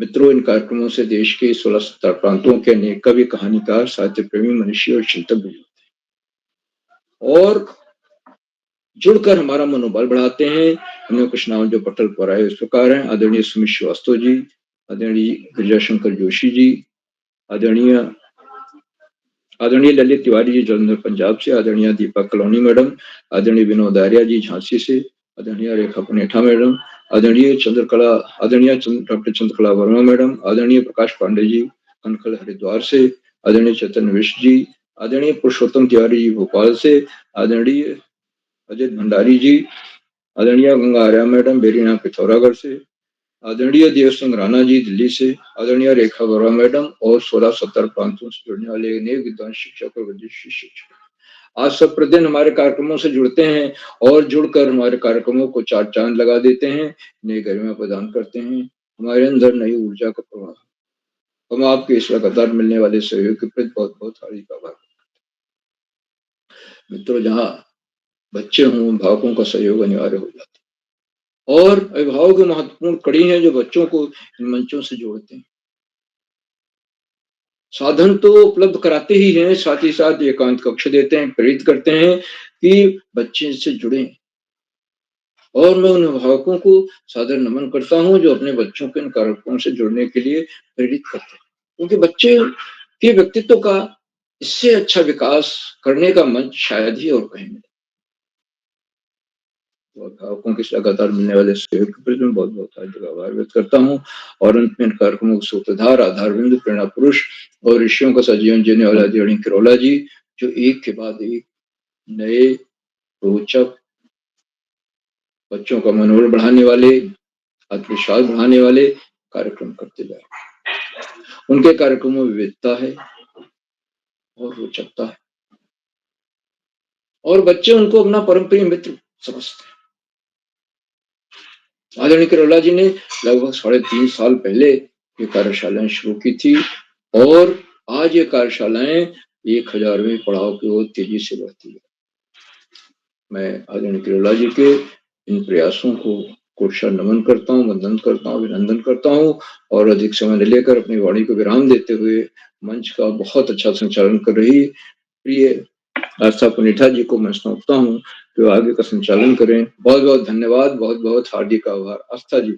मित्रों, इन कार्यक्रमों से देश के 16-17 प्रांतों के अनेक कवि, कहानीकार, साहित्य प्रेमी, मनुष्य और चिंतक भी होते हैं और जुड़कर हमारा मनोबल बढ़ाते हैं। हमने कुछ नाम जो पटल पर आए इस प्रकार हैं: आदरणीय सुमित श्रीवास्तव जी, आदरणीय गिरिजाशंकर जोशी जी, आदरणीय ललित तिवारी जी जलंधर पंजाब से, आदरणीय दीपा कलोनी मैडम, आदरणीय विनोद आर्या जी झांसी से, आदरणीय रेखा पनेठा मैडम, आदरणीय डॉक्टर चंद्रकला वर्मा मैडम, आदरणीय प्रकाश पांडे जी कनखल हरिद्वार से, आदरणीय चैतन्य मिश्र जी, आदरणीय पुरुषोत्तम तिवारी जी भोपाल से, आदरणीय अजित भंडारी जी, आदरणीय गंगा आर्या मैडम बेरीना पिथौरागढ़ से, आदरणीय देव सिंह राणा जी दिल्ली से, आदरणीय रेखा वर्मा मैडम और 16-17 प्रांतों से जुड़ने वाले अनेक विद्वान शिक्षक और विदेशी शिक्षक आज सब प्रतिदिन हमारे कार्यक्रमों से जुड़ते हैं और जुड़कर हमारे कार्यक्रमों को 4 चांद लगा देते हैं, नई गरिमा प्रदान करते हैं, हमारे अंदर नई ऊर्जा का प्रवाह। हम आपके इस लगातार मिलने वाले सहयोग के प्रति बहुत बहुत हार्दिक आभार। मित्रों, जहाँ बच्चे हों, अभिभावकों का सहयोग अनिवार्य हो जाता है और अभिभावक की महत्वपूर्ण कड़ी है जो बच्चों को इन मंचों से जोड़ते हैं। साधन तो उपलब्ध कराते ही हैं, साथ ही साथ एकांत कक्ष देते हैं, प्रेरित करते हैं कि बच्चे इससे जुड़े। और मैं उन अभिभावकों को सादर नमन करता हूँ जो अपने बच्चों को इन कार्यक्रमों से जुड़ने के लिए प्रेरित करते हैं, क्योंकि बच्चे के व्यक्तित्व का इससे अच्छा विकास करने का मंच शायद ही और कहीं मिले। तो अभिभावकों के लगातार मिलने वाले सहयोग के प्रति मैं बहुत-बहुत आभार व्यक्त करता हूँ और अंत में इन कार्यक्रमों के सूत्रधार, आधारबिंदु, प्रेरणा पुरुष और ऋषियों का सजीवन जीने वाला आदरणीय किरोला जी, जो एक के बाद एक नए, रोचक, बच्चों का मनोबल बढ़ाने वाले, आत्मविश्वास बढ़ाने वाले कार्यक्रम करते जा रहे हैं। उनके कार्यक्रमों में विविधता है और रोचकता है और बच्चे उनको अपना परम प्रिय मित्र समझते हैं। आदरणीय किरोला जी ने लगभग 3.5 साल पहले ये कार्यशालाएं शुरू की थी और आज ये कार्यशालाएं 1000वें पड़ाव की ओर तेजी से बढ़ती है। मैं आदरणीय किरोला जी के इन प्रयासों को कोटशा नमन करता हूँ, वंदन करता हूँ, अभिनंदन करता हूँ और अधिक समय न लेकर अपनी वाणी को विराम देते हुए मंच का बहुत अच्छा संचालन कर रही प्रिय आस्था पुनेठा जी को मैं सौंपता हूँ कि आगे का संचालन करें। बहुत-बहुत धन्यवाद, बहुत-बहुत हार्दिक आभार। आस्था जी।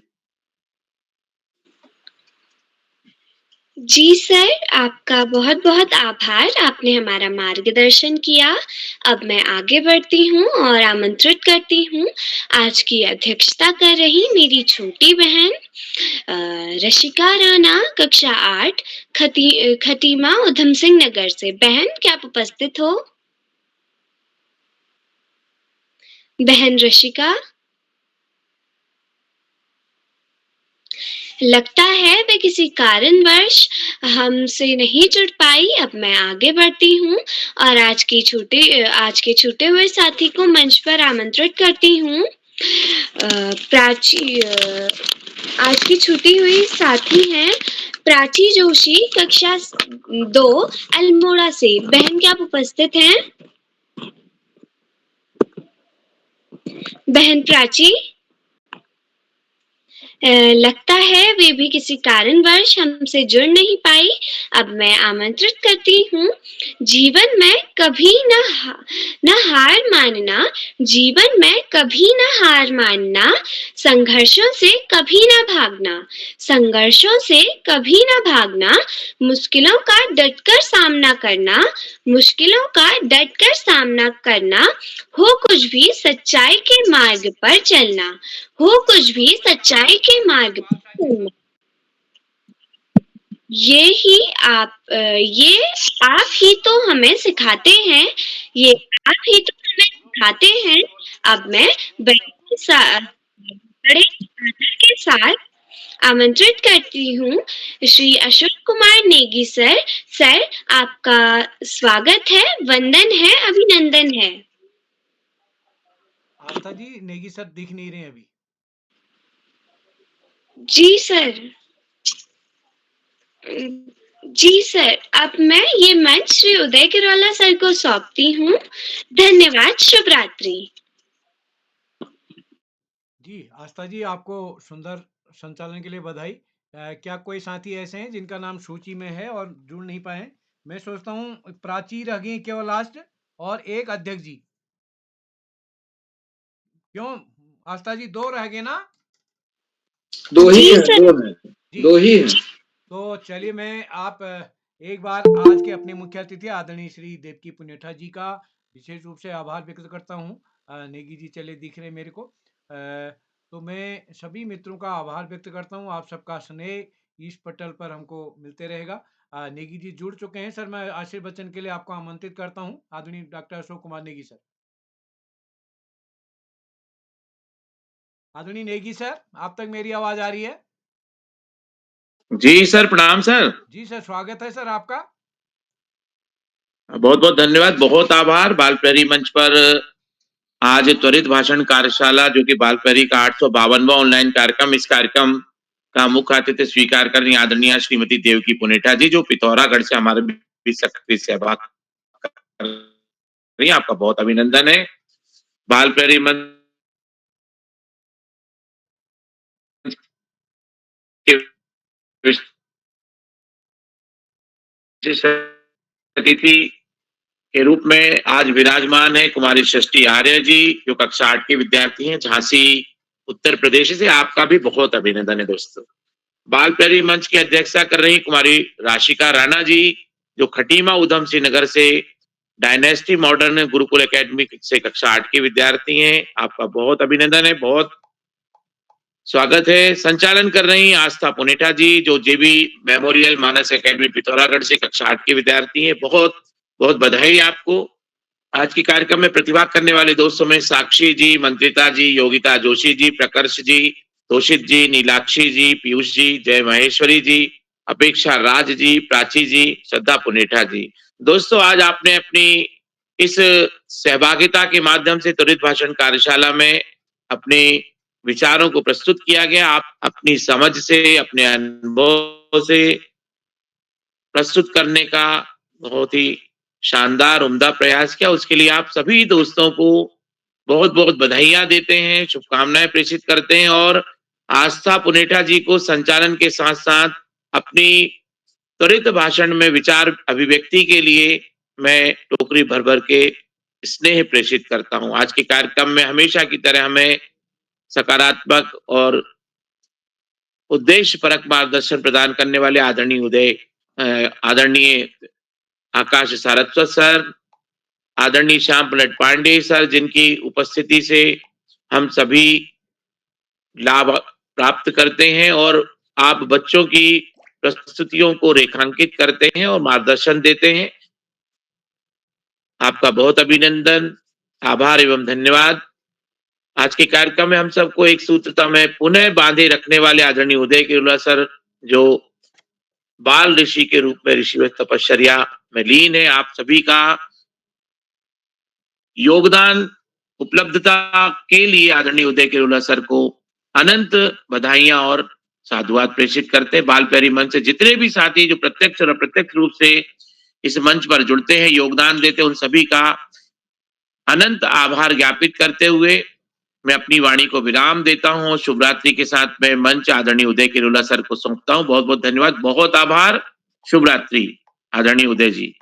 जी सर, आपका बहुत-बहुत आभार। आपने हमारा मार्गदर्शन किया। अब मैं आगे बढ़ती हूँ और आमंत्रित करती हूँ आज की अध्यक्षता कर रही मेरी छोटी बहन रशिका राणा, कक्षा 8, खटीमा, उधम सिंह नगर से। बहन, क्या आप उपस्थित हो? बहन रशिका? लगता है वे किसी कारणवश हमसे नहीं जुड़ पाई। अब मैं आगे बढ़ती हूँ और आज के छूटे हुए साथी को मंच पर आमंत्रित करती हूँ। आज की छूटी हुई साथी हैं प्राची जोशी, कक्षा 2, अल्मोड़ा से। बहन, क्या आप उपस्थित हैं? बहन प्राची? लगता है वे भी किसी कारणवश हमसे जुड़ नहीं पाई। अब मैं आमंत्रित करती हूँ। जीवन में कभी न हार मानना, जीवन में कभी न हार मानना, संघर्षों से कभी न भागना, संघर्षों से कभी न भागना, मुश्किलों का डटकर सामना करना, मुश्किलों का डटकर सामना करना, हो कुछ भी सच्चाई के मार्ग पर चलना, हो कुछ भी सच्चाई के मार्ग पर चलना। ये आप ही तो हमें सिखाते हैं, ये आप ही तो हमें सिखाते हैं। अब मैं बड़े आदर के साथ आमंत्रित करती हूँ श्री अशोक कुमार नेगी सर। सर, आपका स्वागत है, वंदन है, अभिनंदन है। आस्था जी, नेगी सर दिख नहीं रहे अभी। जी सर। जी सर, अब मैं ये मंच श्री उदय किरोला सर को सौंपती हूँ। धन्यवाद, शुभ रात्रि। जी आस्था जी, आपको सुंदर संचालन के लिए बधाई। क्या कोई साथी ऐसे हैं जिनका नाम सूची में है और जुड़ नहीं पाए? मैं सोचता हूँ प्राची रह गई केवल लास्ट और एक अध्यक्ष जी। क्यों आस्था जी, 2 रह गए ना? 2 ही हैं, सर। 2 हैं, 2 ही हैं। तो चलिए, मैं आप एक बार आज के अपने मुख्य अतिथि आदरणीय श्री देवकी पुनेठा जी का विशेष रूप से आभार व्यक्त करता हूँ। नेगी जी चले दिख रहे मेरे को। तो मैं सभी मित्रों का आभार व्यक्त करता हूँ। आप सबका स्नेह इस पटल पर हमको मिलते रहेगा। नेगी जी जुड़ चुके हैं सर। मैं आशीर्वचन के लिए आपको आमंत्रित करता हूँ, आदरणीय डॉक्टर अशोक कुमार नेगी सर। आदरणीय नेगी सर, आप तक मेरी आवाज आ रही है? जी सर, प्रणाम सर। जी सर, स्वागत है सर आपका। बहुत बहुत धन्यवाद, बहुत आभार। बाल प्रहरी मंच पर आज त्वरित भाषण कार्यशाला जो कि बाल प्रहरी का 852वां ऑनलाइन कार्यक्रम, इस कार्यक्रम का मुख्य अतिथि स्वीकार कर रही आदरणीय श्रीमती देवकी पुनेठा जी, जो पिथौरागढ़ से हमारे बीच सक्रिय सहभाग कर रही हैं। आपका बहुत अभिनंदन है। बाल प्रहरी मंच के विशेष अतिथि के रूप में आज विराजमान है कुमारी षष्ठी आर्य जी, जो कक्षा 8 की विद्यार्थी हैं, झांसी उत्तर प्रदेश से। आपका भी बहुत अभिनंदन है दोस्तों। बाल प्यारी मंच की अध्यक्षता कर रही कुमारी राशिका राणा जी, जो खटीमा उधम सिंह नगर से डायनेस्टी मॉडर्न गुरुकुल एकेडमी से कक्षा 8 की विद्यार्थी हैं। आपका बहुत अभिनंदन है, बहुत स्वागत है। संचालन कर रही आस्था पुनेठा जी, जो जेबी मेमोरियल मानस एकेडमी पिथौरागढ़ से कक्षा 8 की विद्यार्थी हैं। बहुत बहुत बधाई आपको। आज के कार्यक्रम में प्रतिभाग करने वाले दोस्तों में साक्षी जी, मंत्रिता जी, योगिता जोशी जी, प्रकर्ष जी, तोषित जी, नीलाक्षी जी, पीयूष जी, जय महेश्वरी जी, अपेक्षा राज जी, प्राची जी, श्रद्धा पुनेठा जी। दोस्तों, आज आपने अपनी इस सहभागिता के माध्यम से त्वरित भाषण कार्यशाला में अपने विचारों को प्रस्तुत किया गया। आप अपनी समझ से, अपने अनुभव से प्रस्तुत करने का बहुत ही शानदार उम्दा प्रयास किया। उसके लिए आप सभी दोस्तों को बहुत बहुत बधाइयां देते हैं, शुभकामनाएं प्रेषित करते हैं और आस्था पुनेठा जी को संचालन के साथ साथ अपनी त्वरित भाषण में विचार अभिव्यक्ति के लिए मैं टोकरी भर भर के स्नेह प्रेषित करता हूं। आज के कार्यक्रम में हमेशा की तरह हमें सकारात्मक और उद्देश्य परक मार्गदर्शन प्रदान करने वाले आदरणीय आकाश सारस्वत सर, आदरणीय श्याम पलट पांडे सर, जिनकी उपस्थिति से हम सभी लाभ प्राप्त करते हैं और आप बच्चों की प्रस्तुतियों को रेखांकित करते हैं और मार्गदर्शन देते हैं। आपका बहुत अभिनंदन, आभार एवं धन्यवाद। आज के कार्यक्रम में हम सबको एक सूत्रता में पुनः बांधे रखने वाले आदरणीय उदय किरोला सर, जो बाल ऋषि के रूप में ऋषिवत तपश्चर्या में लीन है, आप सभी का योगदान उपलब्धता के लिए आदरणीय उदय किरोला सर को अनंत बधाइयां और साधुवाद प्रेषित करते हैं। बाल प्यारी मंच से जितने भी साथी जो प्रत्यक्ष और अप्रत्यक्ष रूप से इस मंच पर जुड़ते हैं, योगदान देते हैं, उन सभी का अनंत आभार ज्ञापित करते हुए मैं अपनी वाणी को विराम देता हूं। शुभ रात्रि के साथ मैं मंच आदरणीय उदय किरोला सर को सौंपता हूं। बहुत बहुत धन्यवाद, बहुत आभार। शुभ रात्रि आदरणीय उदय जी।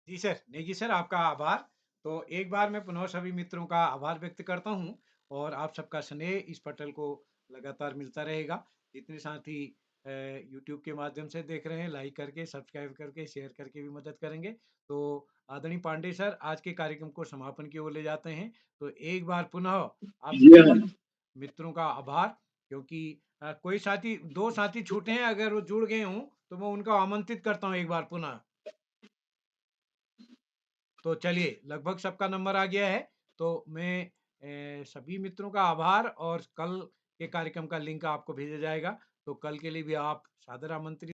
जी सर, नेगी सर, आपका आभार। तो एक बार मैं पुनः सभी मित्रों का आभार व्यक्त करता हूं और आप सबका स्नेह इस पटल को लगातार मिलता रहेगा। जितने साथी यूट्यूब के माध्यम से देख रहे हैं, लाइक करके, सब्सक्राइब करके, शेयर करके भी मदद करेंगे। तो आदरणीय पांडे सर आज के कार्यक्रम को समापन की ओर ले जाते हैं। तो एक बार पुनः आप सभी मित्रों का आभार, क्योंकि कोई साथी, 2 साथी छूटे हैं, अगर वो जुड़ गए हों तो मैं उनको आमंत्रित करता हूं एक बार पुनः। तो चलिए, लगभग सबका नंबर आ गया है। तो मैं सभी मित्रों का आभार, और कल के कार्यक्रम का लिंक आपको भेजा जाएगा। तो कल के लिए भी आप सादर आमंत्रित